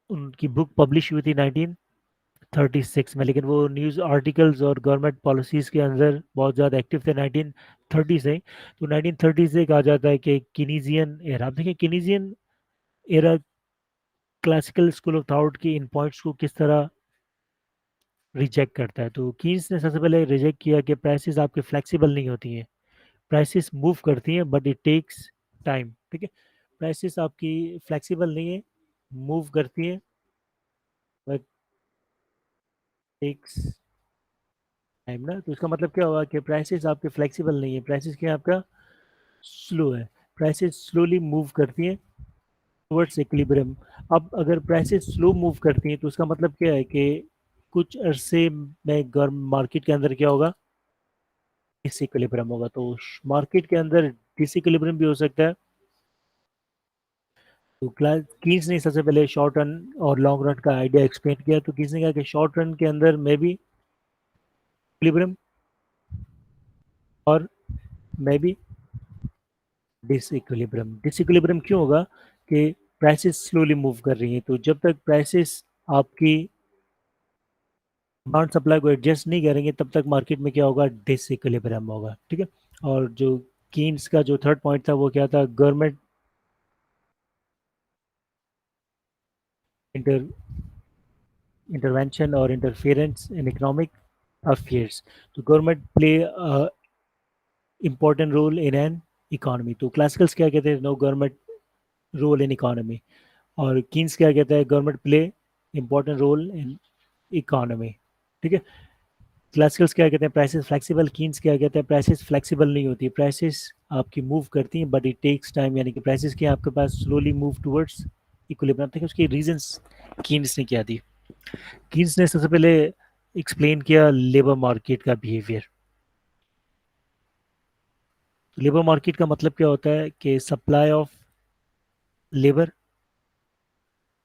उनकी बुक पब्लिश हुई थी 1936 में, लेकिन वो न्यूज़ आर्टिकल्स और गवर्नमेंट पॉलिसीज़ के अंदर बहुत ज़्यादा एक्टिव थे 1930 से। तो 1930 से कहा जाता है कि कीनीजियन एरा, आप देखिए Keynesian era classical school of thought की इन पॉइंट्स को किस तरह रिजेक्ट करता है। तो कीन्स ने सबसे पहले रिजेक्ट किया कि प्राइसेस आपकी फ्लेक्सिबल नहीं होती हैं, प्राइसेस मूव करती हैं बट इट टेक्स टाइम। ठीक है, प्राइसेस आपकी फ्लेक्सिबल नहीं है, मूव करती हैं, टेक्स टाइम ना, तो इसका मतलब क्या होगा कि प्राइसेस आपके फ्लेक्सिबल नहीं है, प्राइसेस क्या है आपका स्लो है, प्राइसेस स्लोली मूव करती हैं टुवर्ड्स इक्विलिब्रियम। अब अगर प्राइसेस स्लो मूव करती हैं तो उसका मतलब क्या है कि कुछ अरसे में गर्म मार्केट के अंदर क्या होगा, डिसइक्विलिब्रियम होगा। तो मार्केट के अंदर डिसइक्विलिब्रियम भी हो सकता है। तो क्लास कीन्स ने सबसे पहले शॉर्ट रन और लॉन्ग रन का आइडिया एक्सप्लेन किया। तो कीन्स ने कहा कि शॉर्ट रन के अंदर में भी इक्विलिब्रियम और में भी डिसइक्विलिब्रियम। डिसइक्विलिब्रियम क्यों होगा कि प्राइसेस स्लोली मूव कर रही हैं, तो जब तक प्राइसेस आपकी डिमांड सप्लाई को एडजस्ट नहीं करेंगे तब तक मार्केट में क्या होगा, डिसइक्विलिब्रियम होगा। ठीक है। और जो कीन्स का जो थर्ड पॉइंट था वो क्या था, गवर्नमेंट इंटर इंटरवेंशन और इंटरफेरेंस इन इकोनॉमिक अफेयर्स। तो government play important role in an economy. तो क्लासिकल्स क्या कहते हैं, no government role in economy. और कीन्स क्या कहता है, government play important role in economy. ठीक है। क्लासिकल्स क्या कहते हैं, प्राइसेस फ्लेक्सिबल। कीन्स क्या कहते हैं, प्राइसेस फ्लेक्सिबल नहीं होती, प्राइसेस आपकी मूव करती हैं बट इट टेक्स टाइम, यानी कि प्राइसेस क्या आपके पास स्लोली मूव टुवर्ड्स इक्विलिब्रियम। देखिए उसके रीजंस कीन्स ने क्या दी। कीन्स ने सबसे पहले एक्सप्लेन किया लेबर मार्केट का बिहेवियर। लेबर मार्केट का मतलब क्या होता है कि सप्लाई ऑफ लेबर,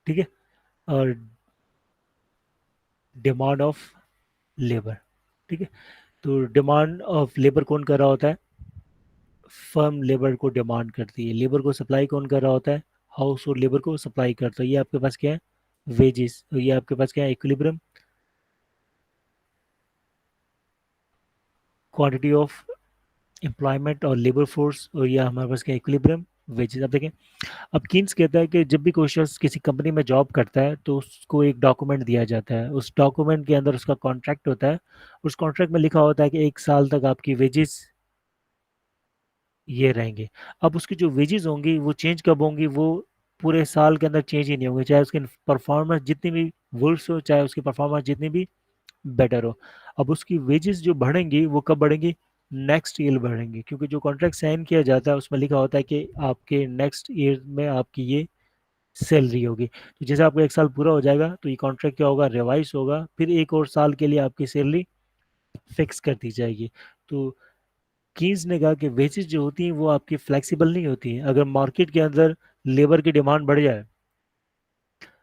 ठीक है, और डिमांड ऑफ लेबर। ठीक है। तो डिमांड ऑफ लेबर कौन कर रहा होता है, फर्म लेबर को डिमांड करती है। लेबर को सप्लाई कौन कर रहा होता है, हाउस होल्ड लेबर को सप्लाई करता है। ये आपके पास क्या है, वेजेस। तो ये आपके पास क्या है, इक्विलिब्रियम क्वांटिटी ऑफ एम्प्लॉयमेंट और लेबर फोर्स, और ये हमारे पास क्या है, इक्विलिब्रियम वेजेस। अब देखें, अब कीन्स कहता है कि जब भी कोई शख्स किसी कंपनी में जॉब करता है तो उसको एक डॉक्यूमेंट दिया जाता है, उस डॉक्यूमेंट के अंदर उसका कॉन्ट्रैक्ट होता है। उस कॉन्ट्रैक्ट में लिखा होता है कि 1 साल तक आपकी वेजेस ये रहेंगे। अब उसकी जो वेजेस होंगी वो चेंज कब होंगी, वो पूरे साल के अंदर चेंज ही नहीं होंगे, चाहे उसकी परफॉर्मेंस जितनी भी वर्स हो, चाहे उसकी परफॉर्मेंस जितनी भी बेटर हो। अब उसकी वेजेस जो बढ़ेंगी वो कब बढ़ेंगी, नेक्स्ट ईयर बढ़ेंगी, क्योंकि जो कॉन्ट्रैक्ट साइन किया जाता है उसमें लिखा होता है कि आपके नेक्स्ट ईयर में आपकी ये सैलरी होगी। तो जैसे आपका 1 साल पूरा हो जाएगा तो ये कॉन्ट्रैक्ट क्या होगा, रिवाइज होगा, फिर एक और साल के लिए आपकी सैलरी फिक्स कर दी जाएगी। तो कीन्स ने कहा कि वेजेस जो होती हैं वो आपकी फ्लेक्सिबल नहीं होती हैं। अगर मार्केट के अंदर लेबर की डिमांड बढ़ जाए,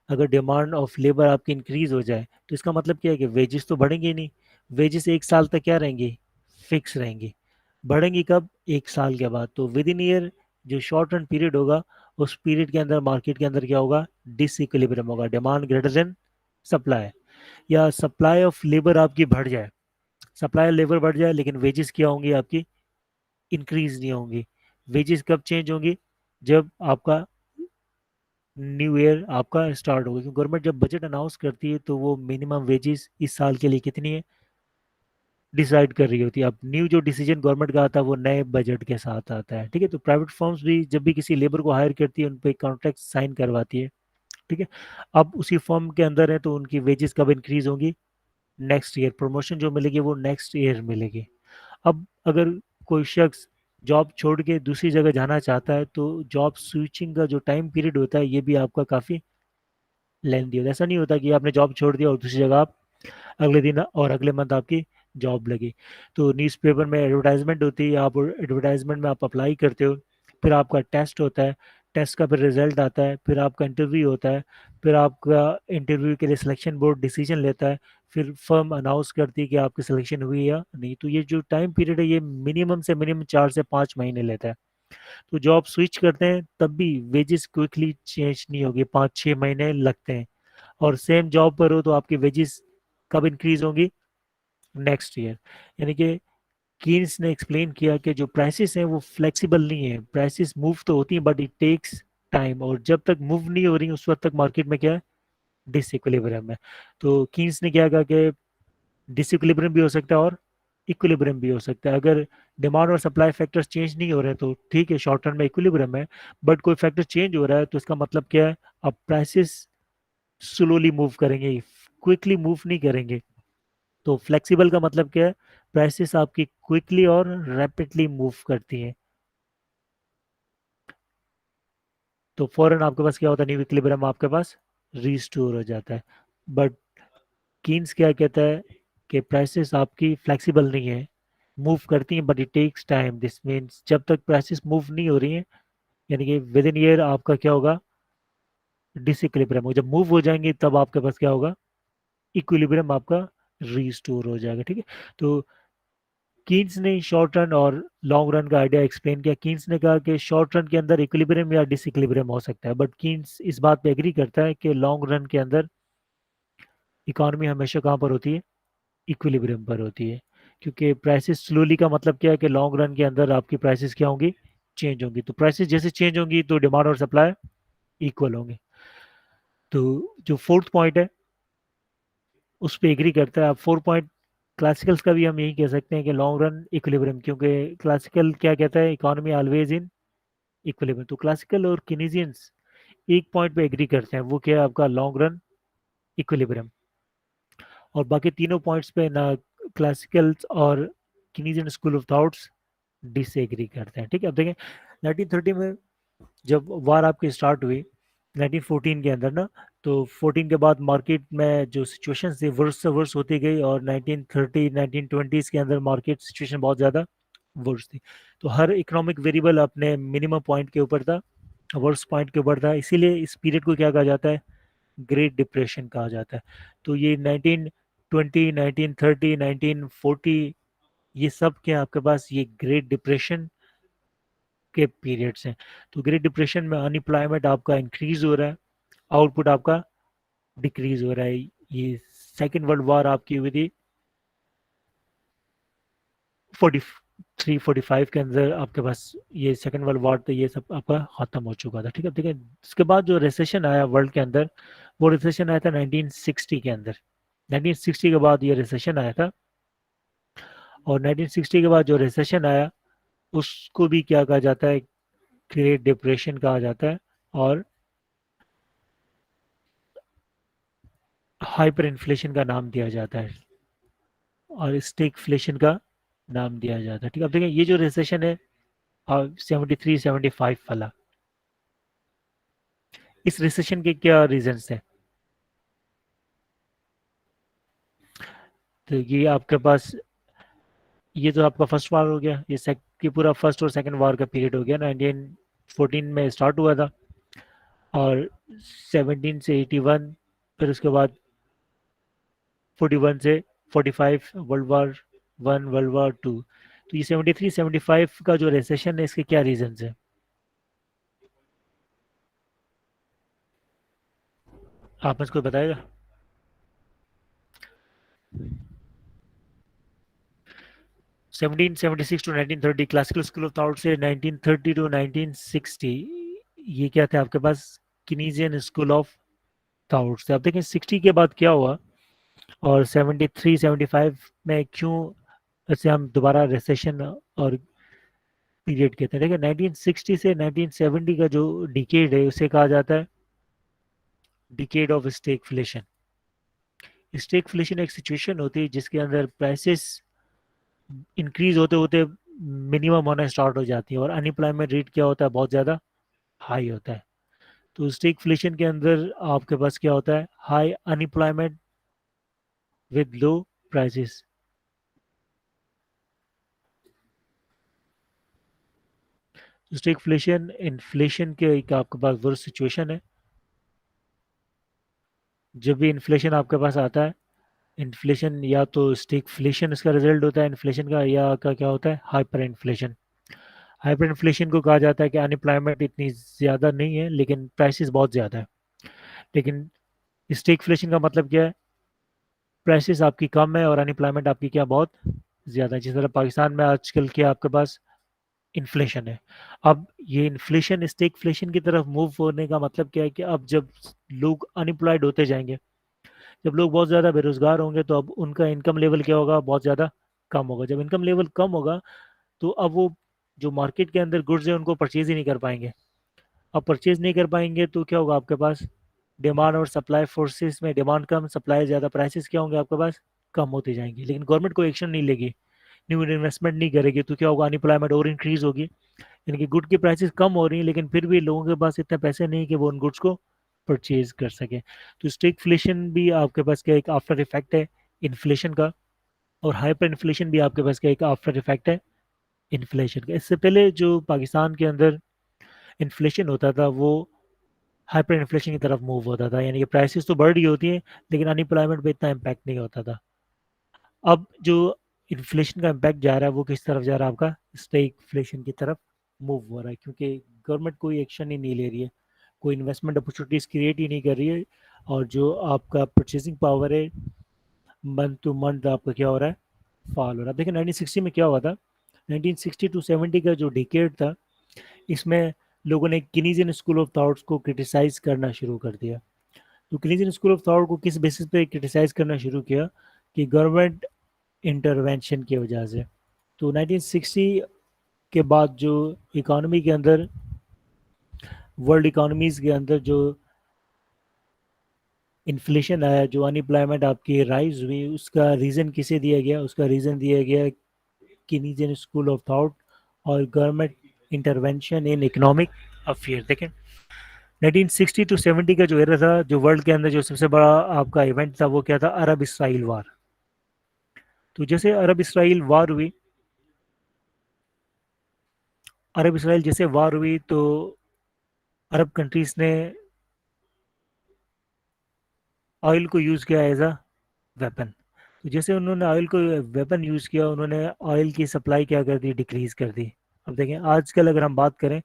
अगर डिमांड ऑफ लेबर आपकी इंक्रीज हो जाए तो इसका मतलब क्या है कि वेजेस तो बढ़ेंगे ही नहीं। वेजेस 1 साल तक क्या रहेंगी, फिक्स रहेंगी। बढ़ेंगी कब, 1 साल के बाद। तो विद इन ईयर जो शॉर्ट रन पीरियड होगा उस पीरियड के अंदर मार्केट के अंदर क्या होगा, डिसइक्विलिब्रियम होगा, डिमांड ग्रेटर देन सप्लाई। या सप्लाई ऑफ लेबर आपकी बढ़ जाए, सप्लाई लेबर बढ़ जाए लेकिन वेजेस क्या होंगी आपकी, इंक्रीज नहीं होंगी। वेजेस कब चेंज होंगी, जब आपका न्यू ईयर आपका स्टार्ट होगा, क्योंकि गवर्नमेंट जब बजट अनाउंस करती है तो वो मिनिमम वेजेस इस साल के लिए कितनी है डिसाइड कर रही होती है। अब न्यू जो डिसीजन गवर्नमेंट का आता है वो नए बजट के साथ आता है। ठीक है। तो प्राइवेट फर्म्स भी जब भी किसी लेबर को हायर करती है उन पर कॉन्ट्रैक्ट साइन करवाती है। ठीक है। अब उसी फर्म के अंदर है तो उनकी वेजेस कब इंक्रीज होंगी, नेक्स्ट ईयर। प्रमोशन जो मिलेगी वो नेक्स्ट ईयर मिलेगी। अब अगर कोई शख्स जॉब छोड़ के दूसरी जगह जाना चाहता है तो जॉब स्विचिंग का जो टाइम पीरियड होता है ये भी आपका काफ़ी लेंदी होता है। ऐसा नहीं होता कि आपने जॉब छोड़ दिया और दूसरी जगह आप अगले दिन और अगले मंथ आपकी जॉब लगी। तो न्यूज़पेपर में एडवर्टाइजमेंट होती है, आप एडवर्टाइजमेंट में आप अप्लाई करते हो, फिर आपका टेस्ट होता है, टेस्ट का फिर रिजल्ट आता है, फिर आपका इंटरव्यू होता है, फिर आपका इंटरव्यू के लिए सिलेक्शन बोर्ड डिसीजन लेता है, फिर फर्म अनाउंस करती है कि आपकी सिलेक्शन हुई या नहीं। तो ये जो टाइम पीरियड है ये मिनिमम से मिनिमम 4 से 5 महीने लेता है। तो जॉब स्विच करते हैं तब भी वेजेस क्विकली चेंज नहीं होगी, 5-6 महीने लगते हैं। और सेम जॉब पर हो तो आपकी वेजेस कब इंक्रीज होंगी, नेक्स्ट ईयर। यानी कि कीन्स ने एक्सप्लेन किया कि जो प्राइसेस हैं वो फ्लेक्सिबल नहीं है, प्राइसेस मूव तो होती हैं बट इट टेक्स टाइम, और जब तक मूव नहीं हो रही उस वक्त तक मार्केट में क्या है, डिसइक्विलिब्रियम है। तो कीन्स ने क्या कहा कि डिसइक्विलिब्रियम भी हो सकता है और इक्विलिब्रियम भी हो सकता है। अगर डिमांड और सप्लाई फैक्टर्स चेंज नहीं हो रहे तो ठीक है, शॉर्ट टर्म में इक्विलिब्रियम है। बट कोई फैक्टर चेंज हो रहा है तो इसका मतलब क्या है, अब प्राइसेस स्लोली मूव करेंगे, क्विकली मूव नहीं करेंगे। तो फ्लेक्सिबल का मतलब क्या है? प्राइसेस आपकी क्विकली और रैपिडली मूव करती हैं, तो फौरन आपके पास क्या होता है, न्यू इक्विलिब्रियम आपके पास रीस्टोर हो जाता है। बट कीन्स क्या कहता है कि प्राइसेस आपकी फ्लेक्सिबल नहीं है, मूव करती हैं but it takes time. This means जब तक प्राइसेस मूव नहीं हो रही हैं, यानी कि विद इन ईयर आपका क्या होगा, डिसइक्विलिब्रियम हो। जब मूव हो जाएंगे तब आपके पास क्या होगा, इक्विलिब्रियम आपका रीस्टोर हो जाएगा। ठीक है, तो कीन्स ने शॉर्ट रन और लॉन्ग रन का आइडिया एक्सप्लेन किया। कीन्स ने कहा कि शॉर्ट रन के अंदर इक्विलिब्रियम या डिसइक्विलिब्रियम हो सकता है, बट कीन्स इस बात पे एग्री करता है कि लॉन्ग रन के अंदर इकोनॉमी हमेशा कहाँ पर होती है, इक्विलिब्रियम पर होती है। क्योंकि प्राइसेस स्लोली का मतलब क्या है कि लॉन्ग रन के अंदर आपकी प्राइसेस क्या होंगी, चेंज होंगी। तो प्राइसेस जैसे चेंज होंगी तो डिमांड और सप्लाई इक्वल होंगे। तो जो फोर्थ पॉइंट है उस पर एग्री करता है। अब फोर पॉइंट क्लासिकल्स का भी हम यही कह सकते हैं कि लॉन्ग रन इक्विलिब्रियम, क्योंकि क्लासिकल क्या कहता है, इकोनॉमी ऑलवेज इन इक्विलिब्रियम। तो क्लासिकल और किनीजियंस एक पॉइंट पे एग्री करते हैं, वो क्या है आपका, लॉन्ग रन इक्विलिब्रियम। और बाकी तीनों पॉइंट्स पे ना क्लासिकल्स और किनीजियन स्कूल ऑफ थॉट्स डिसएग्री करते हैं। ठीक है, अब देखें 1930 में जब वार आपकी स्टार्ट हुई 1914 के अंदर ना, तो 14 के बाद मार्केट में जो सिचुएशन थी वर्स से वर्स होती गई, और 1930 1920s के अंदर मार्केट सिचुएशन बहुत ज़्यादा वर्स थी। तो हर इकोनॉमिक वेरिएबल अपने मिनिमम पॉइंट के ऊपर था, वर्स पॉइंट के ऊपर था। इसीलिए इस पीरियड को क्या कहा जाता है, ग्रेट डिप्रेशन कहा जाता है। तो ये 1920 1930 1940 ये सब क्या आपके पास ये ग्रेट डिप्रेशन के पीरियड्स हैं। तो ग्रेट डिप्रेशन में अनएम्प्लॉयमेंट आपका इंक्रीज हो रहा है, आउटपुट आपका डिक्रीज हो रहा है। ये सेकेंड वर्ल्ड वॉर आपकी हुई थी 43 45 के अंदर आपके पास, ये सेकेंड वर्ल्ड वॉर, तो ये सब आपका खत्म हो चुका था। ठीक है, ठीक है। इसके बाद जो रिसेशन आया वर्ल्ड के अंदर, वो रिसेशन आया था 1960 के अंदर। 1960 के बाद ये रिसेशन आया था, और 1960 के बाद जो रिसेशन आया उसको भी क्या कहा जाता है, ग्रेट डिप्रेशन कहा जाता है, और हाइपर इन्फ्लेशन का नाम दिया जाता है, और स्टेगफ्लेशन का नाम दिया जाता है। ठीक है, अब देखिए ये जो रिसेशन है 73 75 वाला, इस रिसेशन के क्या रीजंस हैं? तो ये आपके पास, ये तो आपका फर्स्ट वार हो गया, ये पूरा फर्स्ट और सेकंड वार का पीरियड हो गया। 1914 में स्टार्ट हुआ था, और 17 से 81, फिर उसके बाद 41 से 45 वर्ल्ड वार 1 वर्ल्ड वार 2। तो ये 73 75 का जो रिसेशन है इसके क्या रीजंस है, आप मुझको बताएगा? 1776 to 1930 classical school of thought से, 1930 टू 1960 ये क्या थे आपके पास, किनीजियन स्कूल ऑफ थॉट से। अब देखें 60 के बाद क्या हुआ, और 73 75 में क्यों ऐसे हम दोबारा रिसेशन और पीरियड कहते हैं। देखिए 1960 से 1970 का जो डिकेड है उसे कहा जाता है डिकेड ऑफ स्टेगफ्लेशन। स्टेगफ्लेशन एक सिचुएशन होती है जिसके अंदर प्राइसेस इंक्रीज होते होते मिनिमम होना स्टार्ट हो जाती है, और अनएम्प्लॉयमेंट रेट क्या होता है, बहुत ज़्यादा हाई होता है। तो स्टेगफ्लेशन के अंदर आपके पास क्या होता है, high unemployment with low prices. Stagflation inflation के एक आपके पास वर्स्ट सिचुएशन है। जब भी इन्फ्लेशन आपके पास आता है, इन्फ्लेशन या तो स्टेगफ्लेशन इसका रिजल्ट होता है इन्फ्लेशन का, या का क्या होता है, हाइपर इन्फ्लेशन। हाइपर इन्फ्लेशन को कहा जाता है कि अनएम्प्लॉयमेंट इतनी ज़्यादा नहीं है लेकिन प्राइसेस बहुत ज़्यादा है। लेकिन स्टेगफ्लेशन का मतलब क्या है, प्राइसेस आपकी कम है और अनएम्प्लॉयमेंट आपकी क्या बहुत ज़्यादा है। जिस तरह पाकिस्तान में आजकल के आपके पास इन्फ्लेशन है। अब ये इन्फ्लेशन स्टेगफ्लेशन की तरफ मूव होने का मतलब क्या है कि अब जब लोग अनएम्प्लॉयड होते जाएंगे, जब लोग बहुत ज़्यादा बेरोजगार होंगे, तो अब उनका इनकम लेवल क्या होगा, बहुत ज़्यादा कम होगा। जब इनकम लेवल कम होगा तो अब वो जो मार्केट के अंदर गुड्स है उनको परचेज ही नहीं कर पाएंगे। अब परचेज नहीं कर पाएंगे तो क्या होगा आपके पास, डिमांड और सप्लाई फोर्सेस में डिमांड कम, सप्लाई ज़्यादा, प्राइसेस क्या होंगे आपके पास कम होती जाएंगी, लेकिन गवर्नमेंट कोई एक्शन नहीं लेगी, न्यू इन्वेस्टमेंट नहीं करेगी, तो क्या होगा, अनएम्प्लॉयमेंट और इंक्रीज होगी। यानी कि गुड की प्राइसेस कम हो रही हैं, लेकिन फिर भी लोगों के पास इतने पैसे नहीं कि वो उन गुड्स को परचेज कर सके। तो स्टैगफ्लेशन भी आपके पास क्या एक आफ्टर इफेक्ट है इन्फ्लेशन का, और हाइपर इन्फ्लेशन भी आपके पास क्या एक आफ्टर इफेक्ट है इन्फ्लेशन का। इससे पहले जो पाकिस्तान के अंदर इन्फ्लेशन होता था वो हाइपर इन्फ्लेशन की तरफ मूव होता था, यानी कि प्राइसेस तो बढ़ रही होती हैं लेकिन अनएम्प्लॉयमेंट पे इतना इम्पैक्ट नहीं होता था। अब जो इन्फ्लेशन का इम्पैक्ट जा रहा है वो किस तरफ जा रहा है, आपका स्टैगफ्लेशन की तरफ मूव हो रहा है, क्योंकि गवर्नमेंट कोई एक्शन ही नहीं ले रही है, कोई इन्वेस्टमेंट अपॉर्चुनिटीज क्रिएट ही नहीं कर रही है, और जो आपका परचेसिंग पावर है मंथ टू मंथ आपका क्या हो रहा है, फॉल हो रहा है। देखिए 1960 में क्या हुआ था, 1960 टू 70 का जो डिकेड था, इसमें लोगों ने किनीजियन स्कूल ऑफ थॉट्स को क्रिटिसाइज करना शुरू कर दिया। तो किनीजियन स्कूल ऑफ थॉट को किस बेसिस पे क्रिटिसाइज करना शुरू किया, कि गवर्नमेंट इंटरवेंशन की वजह से। तो 1960 के बाद जो इकोनॉमी के अंदर, वर्ल्ड इकोनॉमीज के अंदर जो इन्फ्लेशन आया, जो अनएम्प्लॉयमेंट आपकी राइज हुई, उसका रीज़न किसे दिया गया, उसका रीज़न दिया गया किनीजियन स्कूल ऑफ थॉट और government intervention in economic affair. देखें 1960 टू 70 का जो एरा था, जो वर्ल्ड के अंदर जो सबसे बड़ा आपका इवेंट था, वो क्या था, अरब इसराइल वार। तो जैसे अरब इसराइल वार हुई, अरब इसराइल जैसे वार हुई, तो अरब कंट्रीज ने ऑयल को यूज़ किया एज अ वेपन। तो जैसे उन्होंने ऑयल को वेपन यूज़ किया, उन्होंने ऑयल की सप्लाई क्या कर दी, डिक्रीज कर दी। अब देखें आजकल अगर हम बात करें,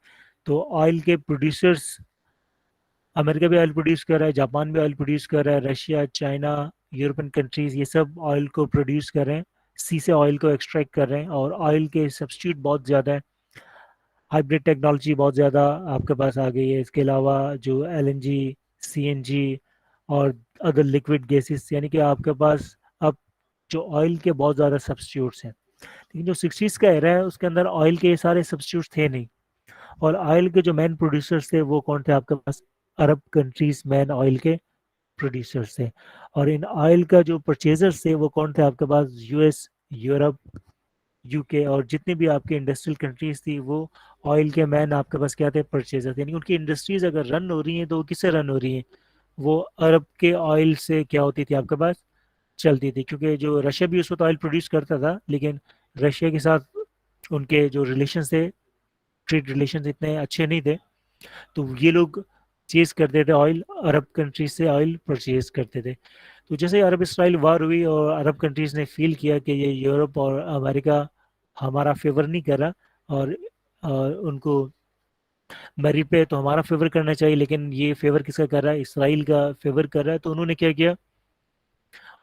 तो ऑयल के प्रोड्यूसर्स, अमेरिका भी ऑयल प्रोड्यूस कर रहा है, जापान भी ऑयल प्रोड्यूस कर रहा है, रशिया, चाइना, यूरोपियन कंट्रीज, ये सब ऑयल को प्रोड्यूस कर रहे हैं, सी से ऑयल को एक्सट्रैक्ट कर रहे हैं, और ऑयल के सब्स्टिट्यूट बहुत ज़्यादा है, हाइब्रिड टेक्नोलॉजी बहुत ज़्यादा आपके पास आ गई है। इसके अलावा जो एलएनजी, सीएनजी और अदर लिक्विड गैसेस, यानी कि आपके पास अब जो ऑयल के बहुत ज़्यादा सब्स्टिट्यूट्स हैं। लेकिन जो 60s का एरा है उसके अंदर ऑयल के ये सारे सब्स्टिट्यूट्स थे नहीं, और ऑयल के जो मेन प्रोड्यूसर्स थे वो कौन थे आपके पास, अरब कंट्रीज मेन ऑयल के प्रोड्यूसर्स थे। और इन ऑयल का जो परचेजर्स थे वो कौन थे आपके पास, यूएस, यूरोप, यूके, और जितनी भी आपकी इंडस्ट्रियल कंट्रीज थी वो ऑयल के मैन आपके पास क्या थे, परचेजर थे। यानी उनकी इंडस्ट्रीज अगर रन हो रही हैं तो वो किससे रन हो रही हैं, वो अरब के ऑयल से क्या होती थी आपके पास, चलती थी। क्योंकि जो रशिया भी उस वक्त ऑयल प्रोड्यूस करता था, लेकिन रशिया के साथ उनके जो रिलेशन थे, ट्रेड रिलेशन इतने अच्छे नहीं थे, तो ये लोग चेज करते थे ऑयल, अरब कंट्रीज से ऑयल परचेज करते थे। तो जैसे अरब इसराइल वार हुई और अरब कंट्रीज ने फील किया कि ये यूरोप और अमेरिका हमारा फेवर नहीं कर रहा, और उनको मरी पे तो हमारा फेवर करना चाहिए, लेकिन ये फेवर किसका कर रहा है, इसराइल का फेवर कर रहा है, तो उन्होंने क्या किया,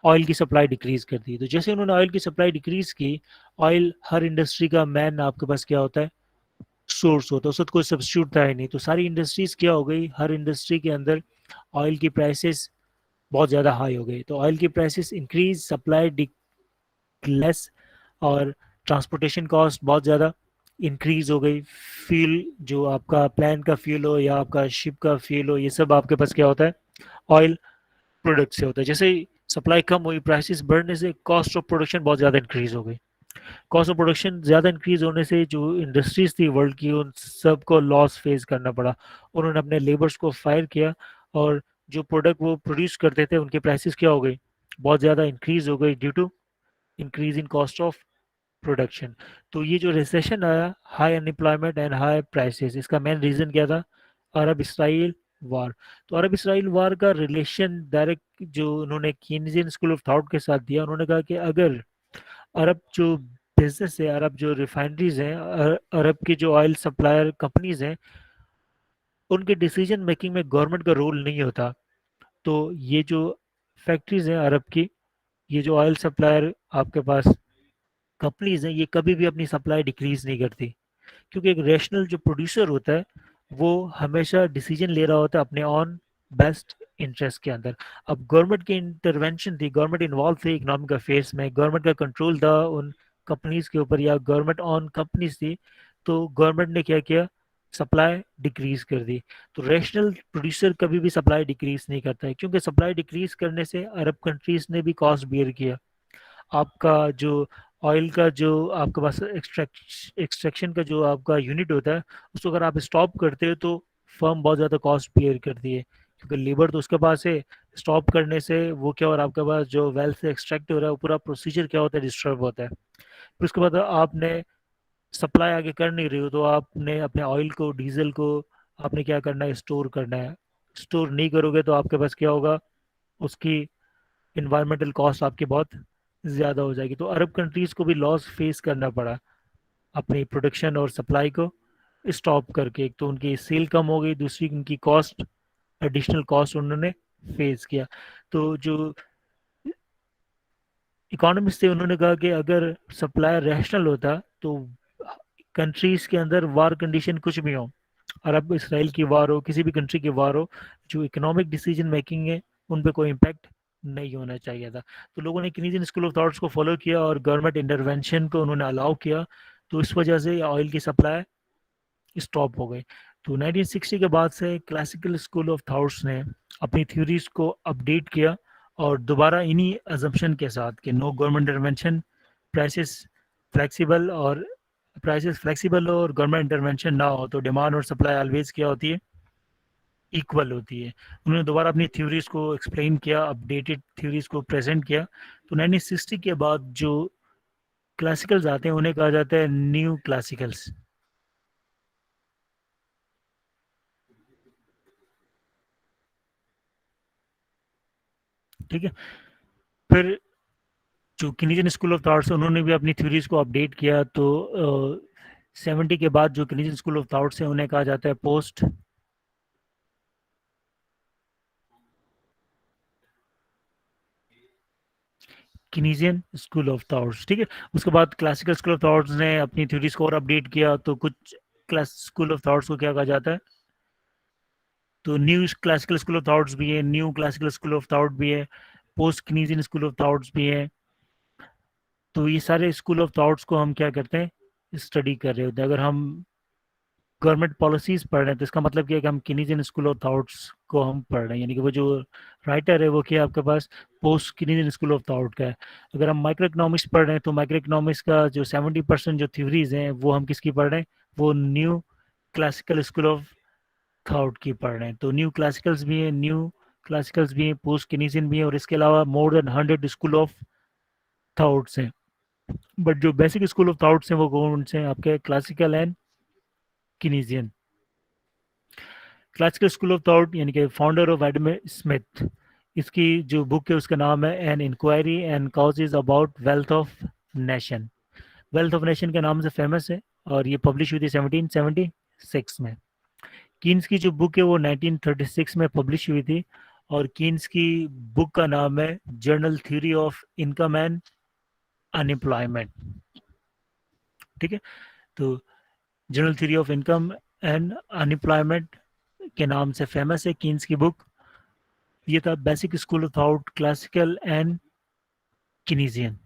ऑयल की सप्लाई डिक्रीज कर दी। तो जैसे उन्होंने ऑयल की सप्लाई डिक्रीज की, ऑयल हर इंडस्ट्री का मैन आपके पास क्या होता है, सोर्स होता है, उसका कोई सब्स्टिट्यूट था ही नहीं। तो सारी इंडस्ट्रीज क्या हो गई, हर इंडस्ट्री के अंदर ऑयल की प्राइसेस बहुत ज़्यादा हाई हो गई, तो ऑयल की प्राइसेस इंक्रीज, सप्लाई लेस, और ट्रांसपोर्टेशन कॉस्ट बहुत ज़्यादा इंक्रीज हो गई। फ्यूल, जो आपका प्लान का फ्यूल हो या आपका शिप का फ्यूल हो, ये सब आपके पास क्या होता है, ऑयल प्रोडक्ट से होता है। जैसे ही सप्लाई कम हुई, प्राइसेस बढ़ने से कॉस्ट ऑफ प्रोडक्शन बहुत ज़्यादा इंक्रीज हो गई। कॉस्ट ऑफ प्रोडक्शन ज़्यादा इंक्रीज होने से जो इंडस्ट्रीज थी वर्ल्ड की, उन सबको लॉस फेस करना पड़ा। उन्होंने अपने लेबर्स को फायर किया, और जो प्रोडक्ट वो प्रोड्यूस करते थे उनके प्राइसेस क्या हो गई, बहुत ज़्यादा इंक्रीज हो गई, due to increase in cost of production. तो ये जो रिसेशन आया, high unemployment and high prices, इसका मेन रीज़न क्या था, अरब इसराइल वार। तो अरब इसराइल वार का रिलेशन डायरेक्ट जो उन्होंने कीनजियन स्कूल ऑफ थॉट के साथ दिया, उन्होंने कहा कि अगर अरब जो बिजनेस है, अरब जो रिफाइनरीज हैं, अरब की जो ऑयल सप्लायर कंपनीज हैं, उनके डिसीजन मेकिंग में गवर्नमेंट का रोल नहीं होता, तो ये जो फैक्ट्रीज हैं अरब की, ये जो ऑयल सप्लायर आपके पास कंपनीज हैं, ये कभी भी अपनी सप्लाई डिक्रीज नहीं करती। क्योंकि एक रैशनल जो प्रोड्यूसर होता है वो हमेशा डिसीजन ले रहा होता है अपने ऑन बेस्ट इंटरेस्ट के अंदर। अब गवर्नमेंट की इंटरवेंशन थी, गवर्नमेंट इन्वॉल्व थी इकोनॉमिक अफेयर्स में, गवर्नमेंट का कंट्रोल था उन कंपनीज के ऊपर, या गवर्नमेंट ऑन कंपनीज थी, तो गवर्नमेंट ने क्या किया, सप्लाई डिक्रीज कर दी। तो रैशनल प्रोड्यूसर कभी भी सप्लाई डिक्रीज नहीं करता है, क्योंकि सप्लाई डिक्रीज करने से अरब कंट्रीज ने भी कॉस्ट बियर किया। आपका जो ऑयल का जो आपके पास एक्सट्रैक्शन का जो आपका यूनिट होता है, उसको अगर आप स्टॉप करते हो तो फर्म बहुत ज़्यादा कॉस्ट बेयर करती है, क्योंकि लेबर तो उसके पास है। स्टॉप करने से वो क्या, और आपके पास जो वेल से एक्सट्रैक्ट हो रहा है वो पूरा प्रोसीजर क्या होता है, डिस्टर्ब होता है। फिर उसके बाद आपने सप्लाई आगे कर नहीं रही हो तो आपने अपने ऑयल को, डीजल को आपने क्या करना है, स्टोर करना है। स्टोर नहीं करोगे तो आपके पास क्या होगा, उसकी इन्वायरमेंटल कॉस्ट आपकी बहुत ज़्यादा हो जाएगी। तो अरब कंट्रीज़ को भी लॉस फेस करना पड़ा अपनी प्रोडक्शन और सप्लाई को स्टॉप करके। एक तो उनकी सेल कम हो गई, दूसरी उनकी कॉस्ट, एडिशनल कॉस्ट उन्होंने फेस किया। तो जो इकोनॉमिस्ट थे उन्होंने कहा कि अगर सप्लाई रैशनल होता तो कंट्रीज के अंदर वार कंडीशन कुछ भी हो, अरब इसराइल की वार हो, किसी भी कंट्री की वार हो, जो इकोनॉमिक डिसीजन मेकिंग है उन पे कोई इम्पैक्ट नहीं होना चाहिए था। तो लोगों ने किनीजियन स्कूल ऑफ थॉट्स को फॉलो किया और गवर्नमेंट इंटरवेंशन को उन्होंने अलाउ किया। तो इस वजह से ऑयल की सप्लाई स्टॉप हो गई। तो 1960 के बाद से क्लासिकल स्कूल ऑफ थॉट्स ने अपनी थ्योरीज को अपडेट किया और दोबारा इन्हीं अजम्पशन के साथ कि no government intervention, prices flexible और प्राइसेस फ्लेक्सिबल हो और गवर्नमेंट इंटरवेंशन ना हो, तो डिमांड और सप्लाई ऑलवेज क्या होती है, इक्वल होती है। उन्होंने दोबारा अपनी थ्योरीज को एक्सप्लेन किया, अपडेटेड थ्योरीज को प्रेजेंट किया। तो 1960 के बाद जो क्लासिकल्स आते हैं उन्हें कहा जाता है न्यू क्लासिकल्स। ठीक है। फिर जो किनीजियन स्कूल ऑफ थॉट्स उन्होंने भी अपनी थ्योरीज को अपडेट किया। तो 70 के बाद जो किनीजियन स्कूल ऑफ थॉट्स है उन्हें कहा जाता है पोस्ट किनीजियन स्कूल ऑफ थॉट्स। ठीक है। उसके बाद क्लासिकल स्कूल ऑफ थॉट्स ने अपनी थ्योरीज को और अपडेट किया, तो कुछ क्लास स्कूल ऑफ थॉट्स को क्या कहा जाता है, तो new classical school of thoughts भी है, new classical school of thought भी है, पोस्ट किनीजियन स्कूल ऑफ थॉट्स भी है। तो ये सारे स्कूल ऑफ थॉट्स को हम क्या करते हैं, स्टडी कर रहे होते हैं। अगर हम गवर्नमेंट पॉलिसीज पढ़ रहे हैं तो इसका मतलब क्या है कि हम किनीजियन स्कूल ऑफ थॉट्स को हम पढ़ रहे हैं, यानी कि वो जो राइटर है वो क्या आपके पास पोस्ट किनीजियन स्कूल ऑफ थॉट का है। अगर हम माइक्रो इकोनॉमिक्स पढ़ रहे हैं तो माइक्रो इकोनॉमिक्स का जो 70% जो थ्योरीज हैं वो हम किसकी पढ़ रहे हैं, वो new classical school of thought की पढ़ रहे हैं। तो न्यू क्लासिकल्स भी हैं, न्यू क्लासिकल्स भी हैं, पोस्ट किनीजियन भी हैं, और इसके अलावा more than 100 school of thoughts हैं। बट जो बेसिक स्कूल ऑफ थॉट्स हैं वो कौन से हैं आपके, classical and Keynesian. Classical school of thought यानी कि फाउंडर ऑफ एडम स्मिथ, इसकी जो बुक है उसका नाम है an inquiry and causes about wealth of nation. Wealth of nation के नाम से फेमस है और ये पब्लिश हुई थी 1776 में। कीन्स की जो बुक है वो 1936 में पब्लिश हुई थी, और कीन्स की बुक का नाम है journal theory of income and unemployment. ठीक है। तो journal theory of income and unemployment के नाम से फेमस है कीन्स की बुक। ये था basic school of thought, classical and किनीजियन।